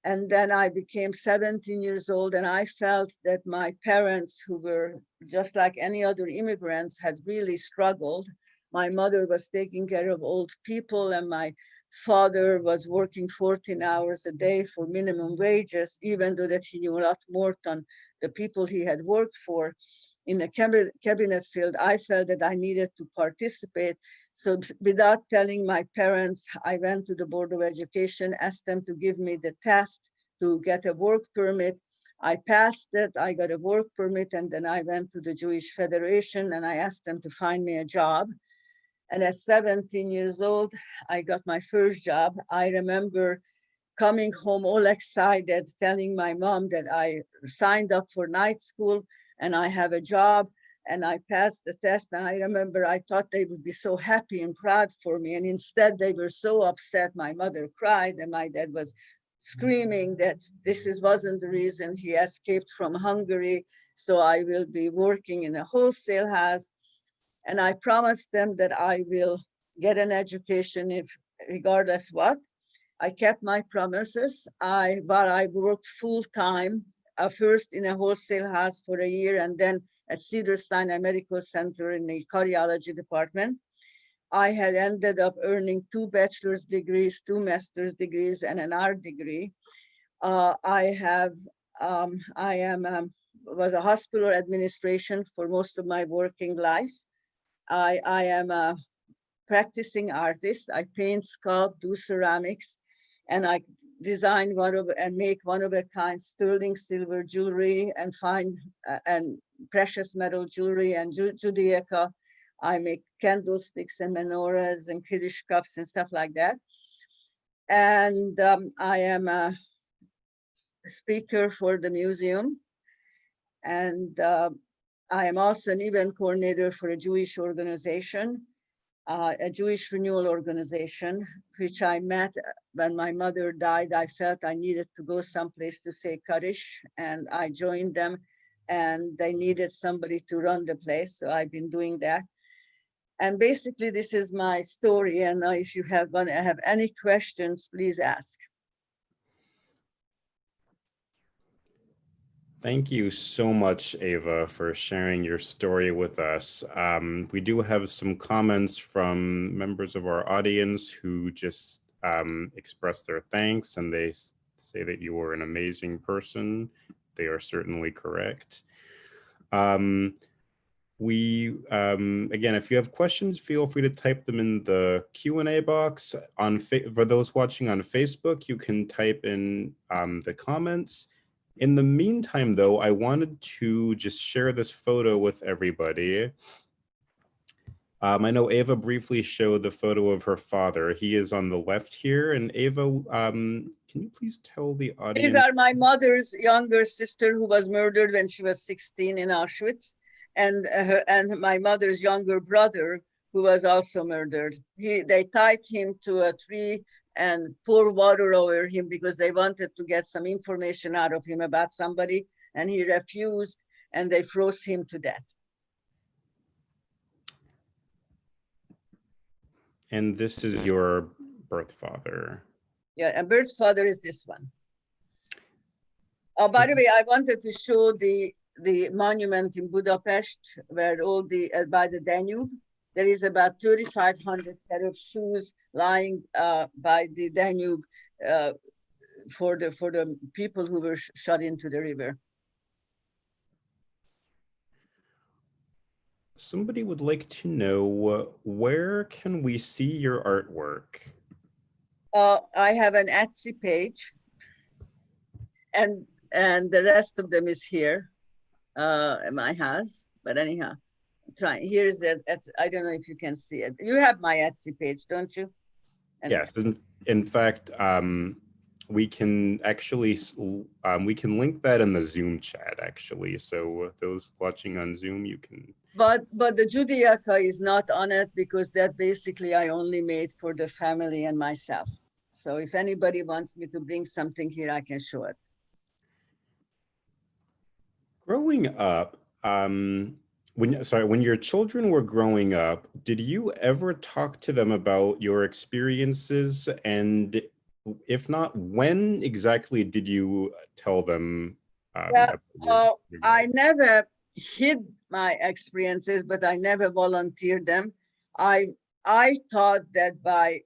And then I became 17 years old, and I felt that my parents, who were just like any other immigrants, had really struggled. My mother was taking care of old people, and my father was working 14 hours a day for minimum wages, even though that he knew a lot more than the people he had worked for in the cabinet field. I felt that I needed to participate. So without telling my parents, I went to the Board of Education, asked them to give me the test to get a work permit. I passed it, I got a work permit, and then I went to the Jewish Federation and I asked them to find me a job. And at 17 years old, I got my first job. I remember coming home all excited, telling my mom that I signed up for night school and I have a job and I passed the test. And I remember I thought they would be so happy and proud for me. And instead they were so upset. My mother cried and my dad was screaming that wasn't the reason he escaped from Hungary. So I will be working in a wholesale house. And I promised them that I will get an education regardless what. I kept my promises. I worked full time, first in a wholesale house for a year, and then at Cedars-Sinai Medical Center in the cardiology department. I had ended up earning 2 bachelor's degrees, 2 master's degrees, and an art degree. Was a hospital administration for most of my working life. I am a practicing artist. I paint, sculpt, do ceramics, and I design and make one-of-a-kind sterling silver jewelry and fine and precious metal jewelry and Judaica. I make candlesticks and menorahs and Kiddush cups and stuff like that. And I am a speaker for the museum. And I am also an event coordinator for a Jewish organization, a Jewish Renewal organization, which I met when my mother died. I felt I needed to go someplace to say Kaddish, and I joined them, and they needed somebody to run the place, so I've been doing that. And basically, this is my story, and if you have any questions, please ask. Thank you so much, Eva, for sharing your story with us. We do have some comments from members of our audience who just express their thanks, and they say that you are an amazing person. They are certainly correct. Again, if you have questions, feel free to type them in the Q&A box. For those watching on Facebook, you can type in the comments. In the meantime, though, I wanted to just share this photo with everybody. I know Eva briefly showed the photo of her father. He is on the left here. And Eva, can you please tell the audience? These are my mother's younger sister who was murdered when she was 16 in Auschwitz, and my mother's younger brother who was also murdered. They tied him to a tree and pour water over him because they wanted to get some information out of him about somebody, and he refused, and they froze him to death. And this is your birth father. Yeah, and birth father is this one. By the way, I wanted to show the monument in Budapest where all by the Danube. There is about 3,500 pair of shoes lying by the Danube for the people who were shot into the river. Somebody would like to know, where can we see your artwork? I have an Etsy page, and the rest of them is here in my house. But anyhow, here's that. I don't know if you can see it. You have my Etsy page, don't you? And yes. In fact, we can actually we can link that in the Zoom chat, actually. So those watching on Zoom, you can. But the Judaica is not on it because that basically I only made for the family and myself. So if anybody wants me to bring something here, I can show it. Growing up, when your children were growing up, did you ever talk to them about your experiences? And if not, when exactly did you tell them? I never hid my experiences, but I never volunteered them. I thought that I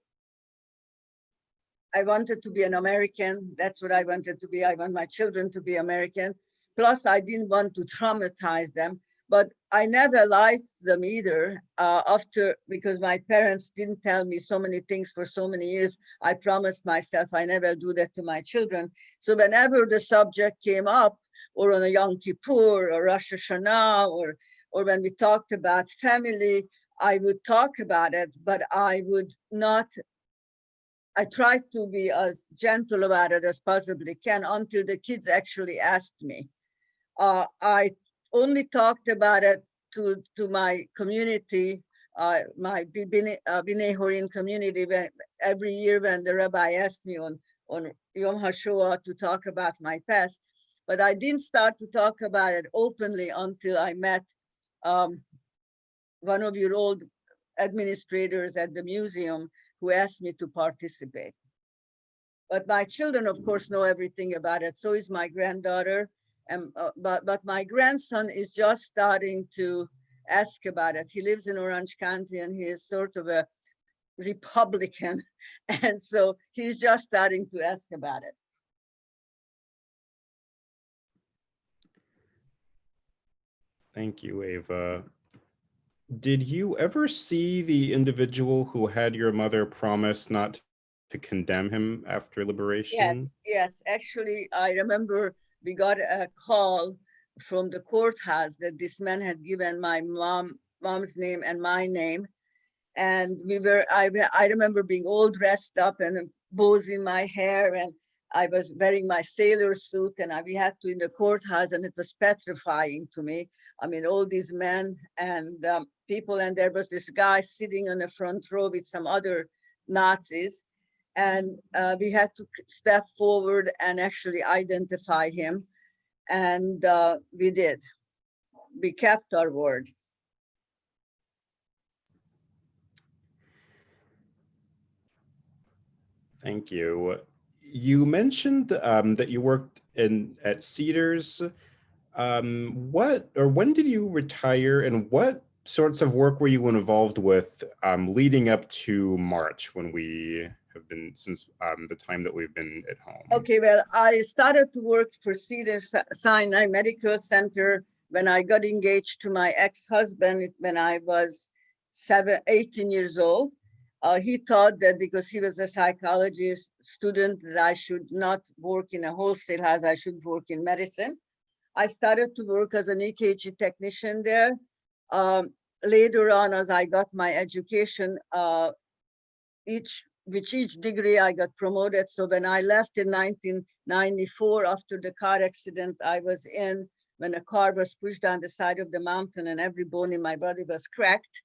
wanted to be an American. That's what I wanted to be. I want my children to be American. Plus, I didn't want to traumatize them. But I never lied to them either because my parents didn't tell me so many things for so many years. I promised myself I never do that to my children. So whenever the subject came up, or on a Yom Kippur or Rosh Hashanah, or when we talked about family, I would talk about it, but I would not. I tried to be as gentle about it as possibly can until the kids actually asked me. I only talked about it to my community, my B'nai Horin community, every year when the rabbi asked me on Yom HaShoah to talk about my past. But I didn't start to talk about it openly until I met one of your old administrators at the museum who asked me to participate. But my children, of course, know everything about it. So is my granddaughter. But my grandson is just starting to ask about it. He lives in Orange County and he is sort of a Republican. And so he's just starting to ask about it. Thank you, Eva. Did you ever see the individual who had your mother promise not to condemn him after liberation? Yes, yes. Actually, I remember we got a call from the courthouse that this man had given my mom's name and my name, and I remember being all dressed up and bows in my hair, and I was wearing my sailor suit, and we had to in the courthouse, and it was petrifying to me. I mean, all these men and people, and there was this guy sitting on the front row with some other Nazis, and we had to step forward and actually identify him, and we did. We kept our word. Thank you. You mentioned that you worked at Cedars. What or when did you retire, and what sorts of work were you involved with leading up to March, when we have been since the time that we've been at home? Okay, well, I started to work for Cedars-Sinai Medical Center when I got engaged to my ex-husband when I was 18 years old. He thought that because he was a psychology student that I should not work in a wholesale house, I should work in medicine. I started to work as an EKG technician there. Later on, as I got my education, with each degree I got promoted. So when I left in 1994, after the car accident I was in, when a car was pushed down the side of the mountain and every bone in my body was cracked,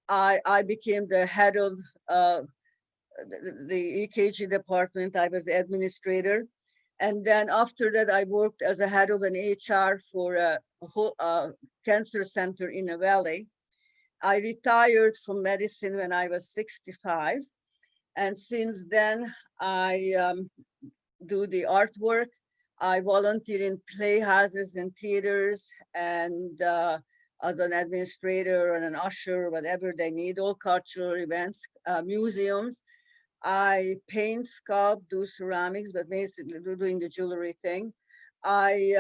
I became the head of the EKG department. I was the administrator. And then after that, I worked as a head of an HR for a cancer center in a valley. I retired from medicine when I was 65. And since then, I do the artwork. I volunteer in playhouses and theaters, and as an administrator and an usher, whatever they need, all cultural events, museums. I paint, sculpt, do ceramics, but basically doing the jewelry thing. I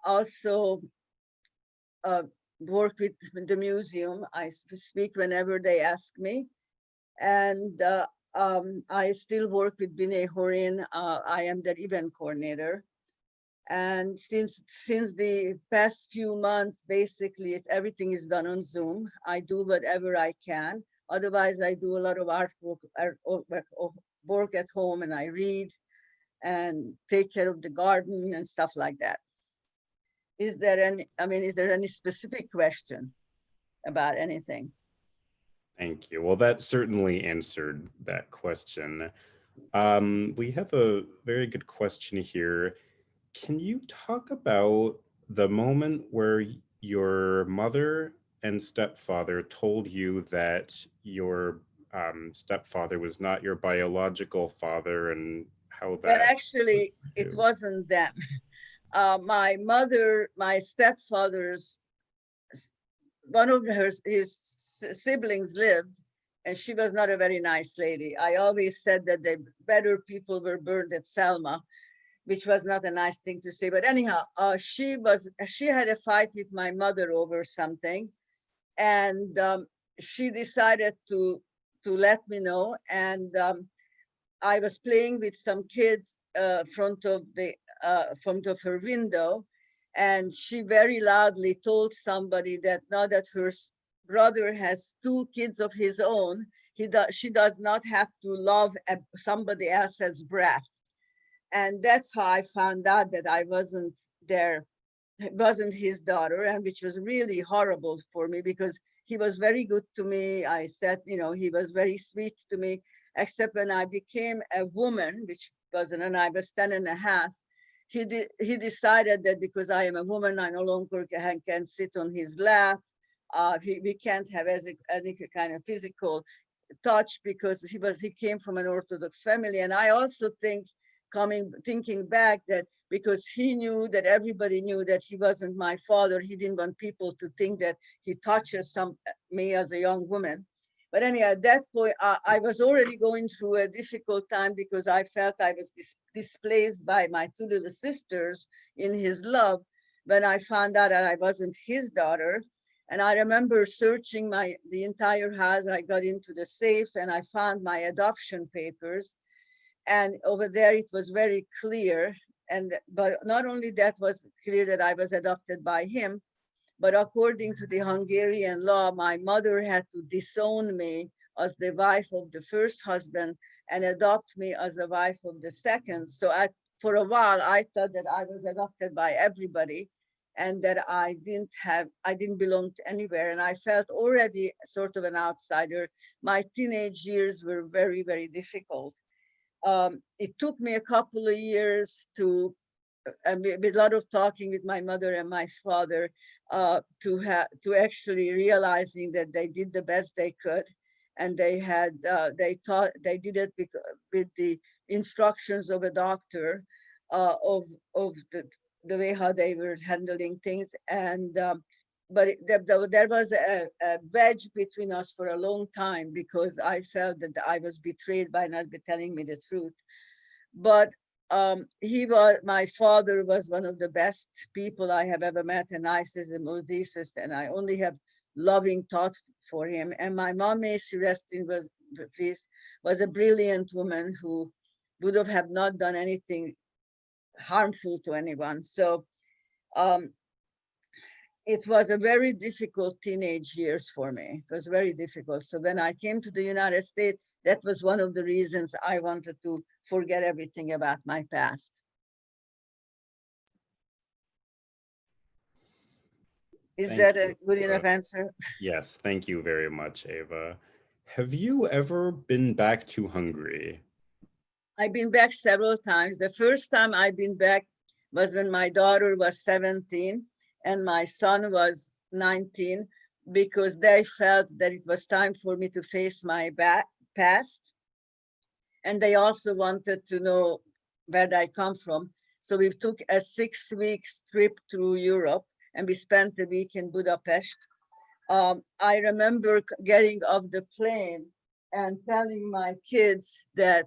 also work with the museum. I speak whenever they ask me. And I still work with B'nai Horin. I am their event coordinator. And since the past few months, basically everything is done on Zoom. I do whatever I can. Otherwise, I do a lot of work at home, and I read and take care of the garden and stuff like that. Is there any specific question about anything? Thank you. Well, that certainly answered that question. We have a very good question here. Can you talk about the moment where your mother and stepfather told you that your stepfather was not your biological father, and how Well, that... actually, it wasn't them. My stepfather's, one of his siblings lived, and she was not a very nice lady. I always said that the better people were burned at Selma, which was not a nice thing to say. But anyhow, she had a fight with my mother over something, and she decided to let me know. And I was playing with some kids front of her window, and she very loudly told somebody that now that her brother has 2 kids of his own, she does not have to love somebody else's brat. And that's how I found out that I wasn't his daughter, and which was really horrible for me because he was very good to me. I said, he was very sweet to me, except when I became a woman, which wasn't, and I was 10 and a half, he decided that because I am a woman, I no longer can sit on his lap. We can't have any kind of physical touch because he came from an Orthodox family. And I also thinking back, that because he knew that everybody knew that he wasn't my father, he didn't want people to think that he touches me as a young woman. But anyhow, at that point, I was already going through a difficult time because I felt I was displaced by my 2 little sisters in his love when I found out that I wasn't his daughter. And I remember searching the entire house. I got into the safe and I found my adoption papers. And over there, it was very clear. But not only that was clear that I was adopted by him, but according to the Hungarian law, my mother had to disown me as the wife of the first husband and adopt me as the wife of the second. So for a while, I thought that I was adopted by everybody and that I didn't belong to anywhere. And I felt already sort of an outsider. My teenage years were very, very difficult. It took me a couple of years to, with a lot of talking with my mother and my father, to actually realizing that they did the best they could, and they did it with the instructions of a doctor, of the way how they were handling things. And but there was a wedge between us for a long time because I felt that I was betrayed by not telling me the truth. But my father was one of the best people I have ever met, and nicest and most decent, and I only have loving thought for him. And my mom, may she rest in peace, was a brilliant woman who would have not done anything harmful to anyone. So it was a very difficult teenage years for me. It was very difficult. So when I came to the United States, that was one of the reasons I wanted to forget everything about my past. Is that a good enough answer? Yes, thank you very much, Eva. Have you ever been back to Hungary? I've been back several times. The first time I've been back was when my daughter was 17 and my son was 19, because they felt that it was time for me to face my past. And they also wanted to know where I come from. So we took a 6-week trip through Europe, and we spent a week in Budapest. I remember getting off the plane and telling my kids that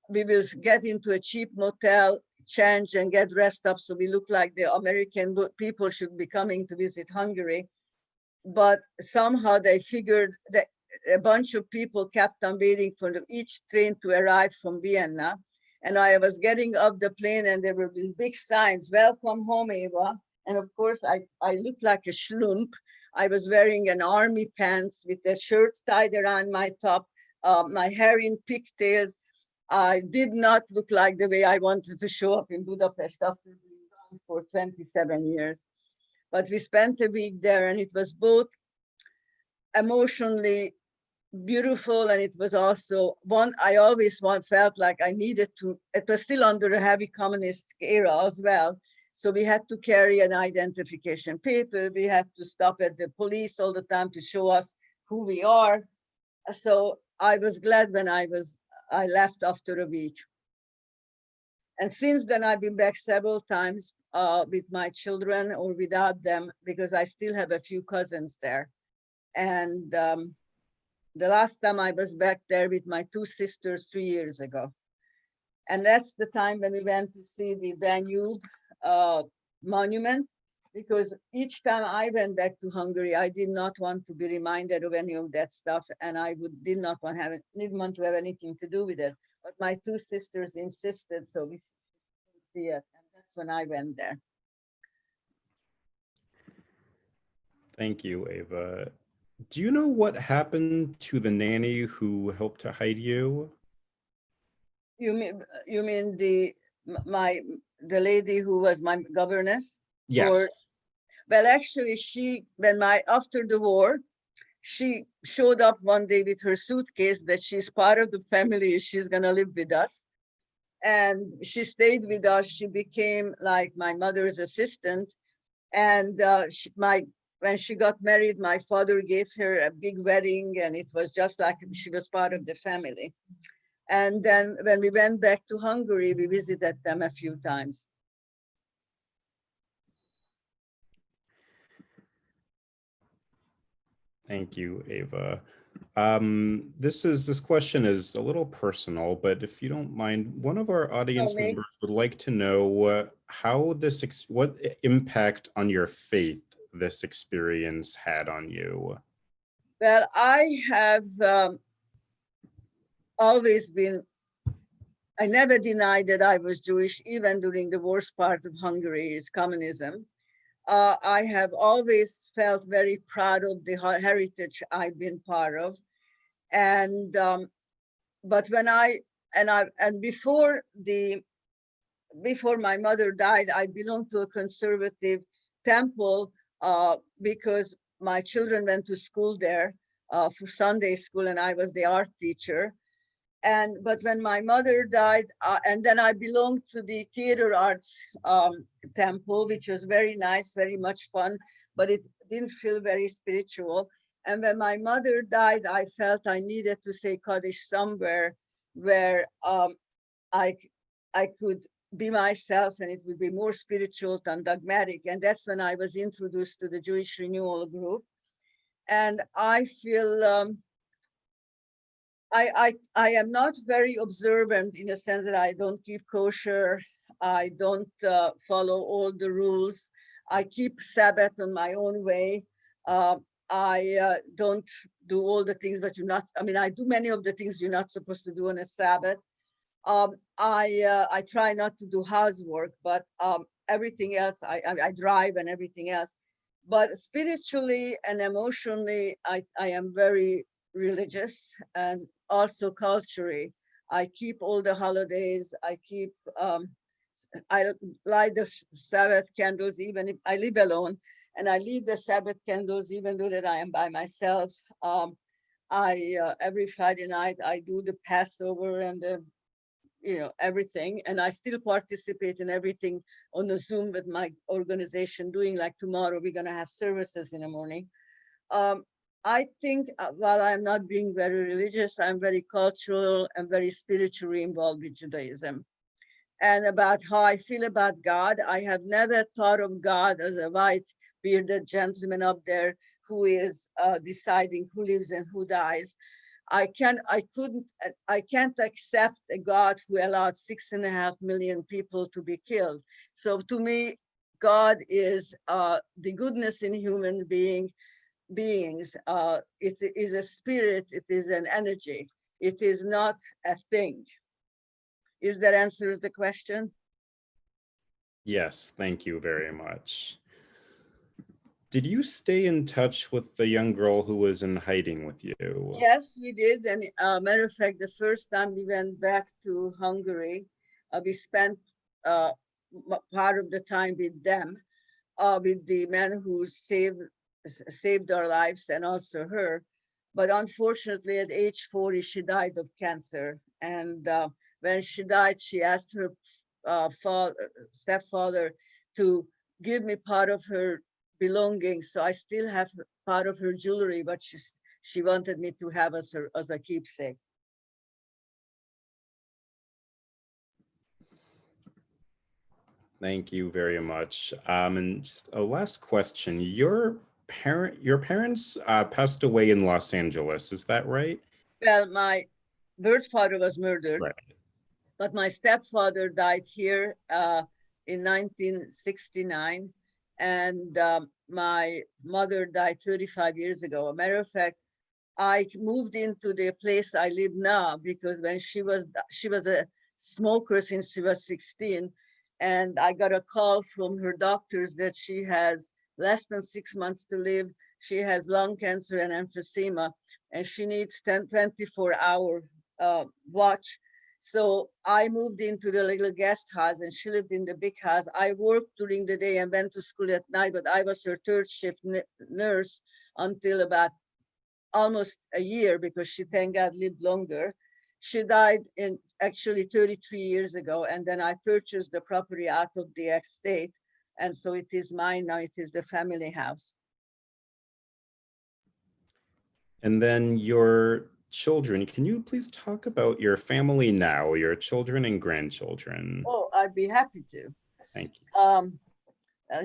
we will get into a cheap motel, change and get dressed up so we look like the American people should be coming to visit Hungary. But somehow they figured that a bunch of people kept on waiting for each train to arrive from Vienna. And I was getting off the plane and there were these big signs, "Welcome home, Eva." And of course, I looked like a schlump. I was wearing an army pants with a shirt tied around my top, my hair in pigtails. I did not look like the way I wanted to show up in Budapest after being gone for 27 years. But we spent a week there, and it was both emotionally beautiful, and it was also one I always felt like I needed to. It was still under a heavy communist era as well. So we had to carry an identification paper. We had to stop at the police all the time to show us who we are. So I was glad when I left after a week. And since then, I've been back several times with my children or without them, because I still have a few cousins there. And the last time I was back there with my 2 sisters 3 years ago. And that's the time when we went to see the Danube monument, because each time I went back to Hungary, I did not want to be reminded of any of that stuff, and I didn't want to have anything to do with it. But my 2 sisters insisted, so we should see it, and that's when I went there. Thank you, Eva. Do you know what happened to the nanny who helped to hide you? You mean the lady who was my governess? Yes. Well, actually, after the war, she showed up one day with her suitcase that she's part of the family. She's gonna live with us, and she stayed with us. She became like my mother's assistant, and when she got married, my father gave her a big wedding, and it was just like she was part of the family. And then when we went back to Hungary, we visited them a few times. Thank you, Eva. This question is a little personal, but if you don't mind, one of our audience members would like to know what impact on your faith this experience had on you? Well, I have always been, I never denied that I was Jewish, even during the worst part of Hungary's communism. I have always felt very proud of the heritage I've been part of. And but when before my mother died, I belonged to a conservative temple because my children went to school there for Sunday school, and I was the art teacher. But when my mother died, and then I belonged to the theater arts temple, which was very nice, very much fun, but it didn't feel very spiritual. And when my mother died, I felt I needed to say Kaddish somewhere where I could be myself, and it would be more spiritual than dogmatic. And that's when I was introduced to the Jewish Renewal group. And I feel I am not very observant, in the sense that I don't keep kosher. I don't follow all the rules. I keep Sabbath on my own way. I don't do all the things that you're not, I mean, I do many of the things you're not supposed to do on a Sabbath. I try not to do housework, but everything else, I drive and everything else. But spiritually and emotionally, I am very religious, and also culturally. I keep all the holidays. I light the Sabbath candles, even if I live alone, and I leave the Sabbath candles even though that I am by myself. Every Friday night I do the Passover and the everything, and I still participate in everything on the Zoom with my organization doing. Like tomorrow we're going to have services in the morning. I think while I'm not being very religious, I'm very cultural and very spiritually involved with Judaism. And about how I feel about God, I have never thought of God as a white bearded gentleman up there who is deciding who lives and who dies. I can't accept a God who allowed 6.5 million people to be killed. So to me, God is the goodness in human beings. It is a spirit, it is an energy. It is not a thing. Is that answers the question? Yes, thank you very much. Did you stay in touch with the young girl who was in hiding with you? Yes, we did. And matter of fact, the first time we went back to Hungary, we spent part of the time with them, with the man who saved our lives, and also her. But unfortunately, at age 40, she died of cancer. And when she died, she asked her stepfather to give me part of her belongings. So I still have part of her jewelry, but she wanted me to have as a keepsake. Thank you very much. And just a last question. Your parents passed away in Los Angeles, is that right? Well, my birth father was murdered, Right. but my stepfather died here in 1969, and my mother died 35 years ago. A matter of fact, I moved into the place I live now because when she was a smoker since she was 16, and I got a call from her doctors that she has less than 6 months to live. She has lung cancer and emphysema, and she needs 24-hour watch. So I moved into the little guest house, and she lived in the big house. I worked during the day and went to school at night, but I was her third shift nurse until about almost a year, because she, thank God, lived longer. She died in actually 33 years ago, and then I purchased the property out of the estate, and so it is mine now. It is the family house. And then your children, can you please talk about your family now, your children and grandchildren? Oh, I'd be happy to. Thank you.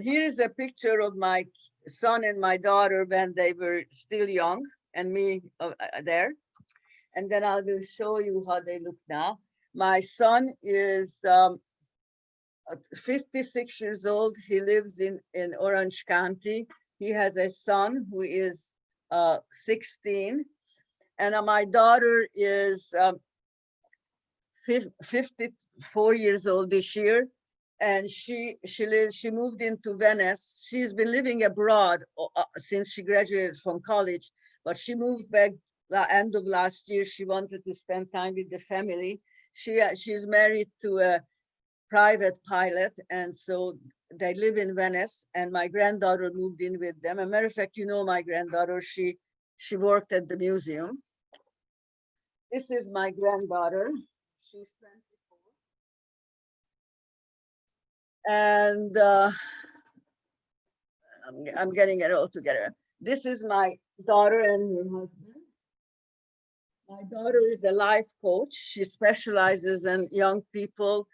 Here is a picture of my son and my daughter when they were still young, and me there. And then I will show you how they look now. My son is 56 years old. He lives in Orange County, He has a son who is 16, and my daughter is 54 years old this year, and she moved into Venice. She's been living abroad since she graduated from college, but she moved back the end of last year. She wanted to spend time with the family. She's married to a private pilot, and so they live in Venice, and my granddaughter moved in with them. As a matter of fact, you know my granddaughter, she worked at the museum. This is my granddaughter. She's 24. And I'm getting it all together. This is my daughter and her husband. My daughter is a life coach. She specializes in young people.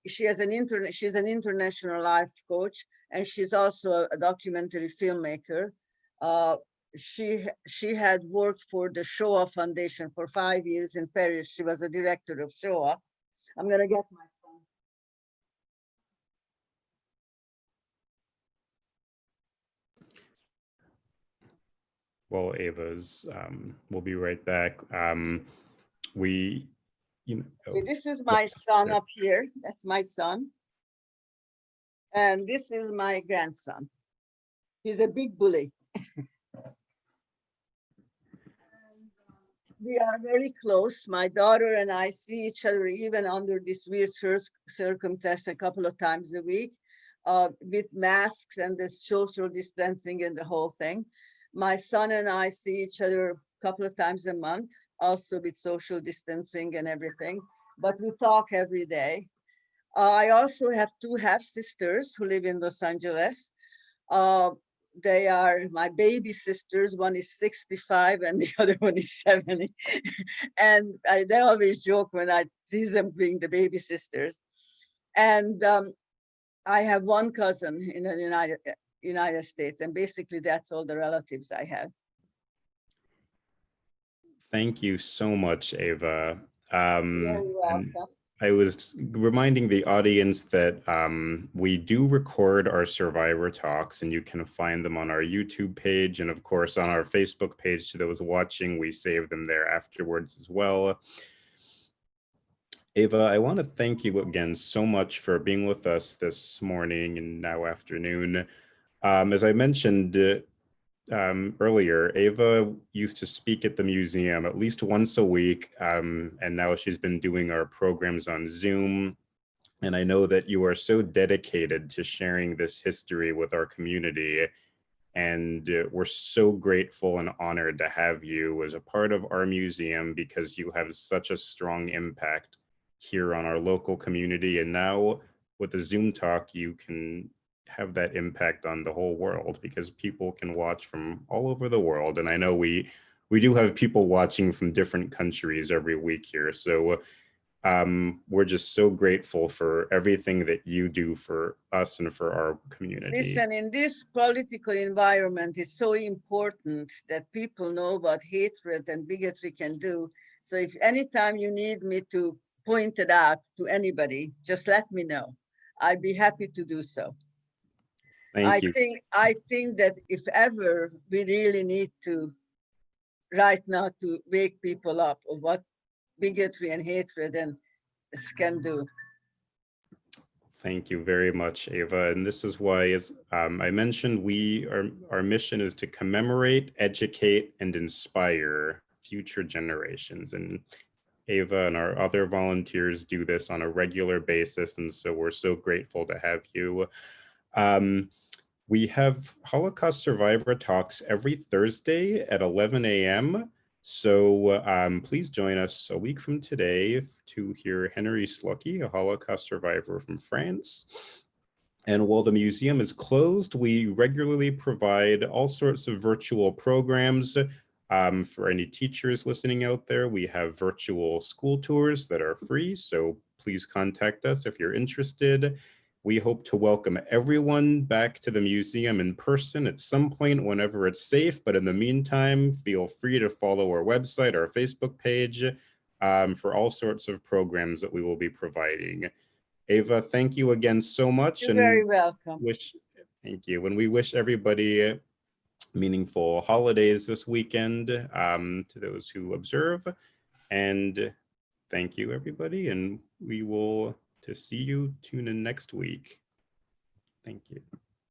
She's an international life coach, and she's also a documentary filmmaker. She had worked for the Shoah Foundation for 5 years in Paris. She was a director of Shoah. I'm gonna get my son. Well, Eva's, we'll be right back. This is my son up here. That's my son. And this is my grandson. He's a big bully. We are very close. My daughter and I see each other even under this weird circumstance a couple of times a week, with masks and the social distancing and the whole thing. My son and I see each other a couple of times a month, also with social distancing and everything, but we talk every day. I also have two half-sisters who live in Los Angeles. They are my baby sisters. One is 65 and the other one is 70. And they always joke when I tease them being the baby sisters. And I have one cousin in the United States, and basically that's all the relatives I have. Thank you so much, Eva. You're welcome. I was reminding the audience that we do record our survivor talks, and you can find them on our YouTube page, and of course on our Facebook page. To those watching, we save them there afterwards as well. Eva, I want to thank you again so much for being with us this morning and now afternoon. As I mentioned earlier, Eva used to speak at the museum at least once a week, and now she's been doing our programs on Zoom. And I know that you are so dedicated to sharing this history with our community. And we're so grateful and honored to have you as a part of our museum, because you have such a strong impact here on our local community. And now with the Zoom talk, you can have that impact on the whole world, because people can watch from all over the world. And I know we do have people watching from different countries every week here. So we're just so grateful for everything that you do for us and for our community. Listen, in this political environment, it's so important that people know what hatred and bigotry can do. So if anytime you need me to point it out to anybody, just let me know. I'd be happy to do so. Thank you. I think that if ever we really need to, right now, to wake people up of what bigotry and hatred and can do. Thank you very much, Eva. And this is why, as I mentioned, our mission is to commemorate, educate, and inspire future generations. And Eva and our other volunteers do this on a regular basis. And so we're so grateful to have you. We have Holocaust Survivor Talks every Thursday at 11 a.m. So please join us a week from today to hear Henry Slucky, a Holocaust survivor from France. And while the museum is closed, we regularly provide all sorts of virtual programs. For any teachers listening out there, we have virtual school tours that are free. So please contact us if you're interested. We hope to welcome everyone back to the museum in person at some point whenever it's safe. But in the meantime, feel free to follow our website, our Facebook page, for all sorts of programs that we will be providing. Eva, thank you again so much. You're very welcome. Thank you. And we wish everybody meaningful holidays this weekend, to those who observe. And thank you, everybody. And we will to see you tune in next week. Thank you.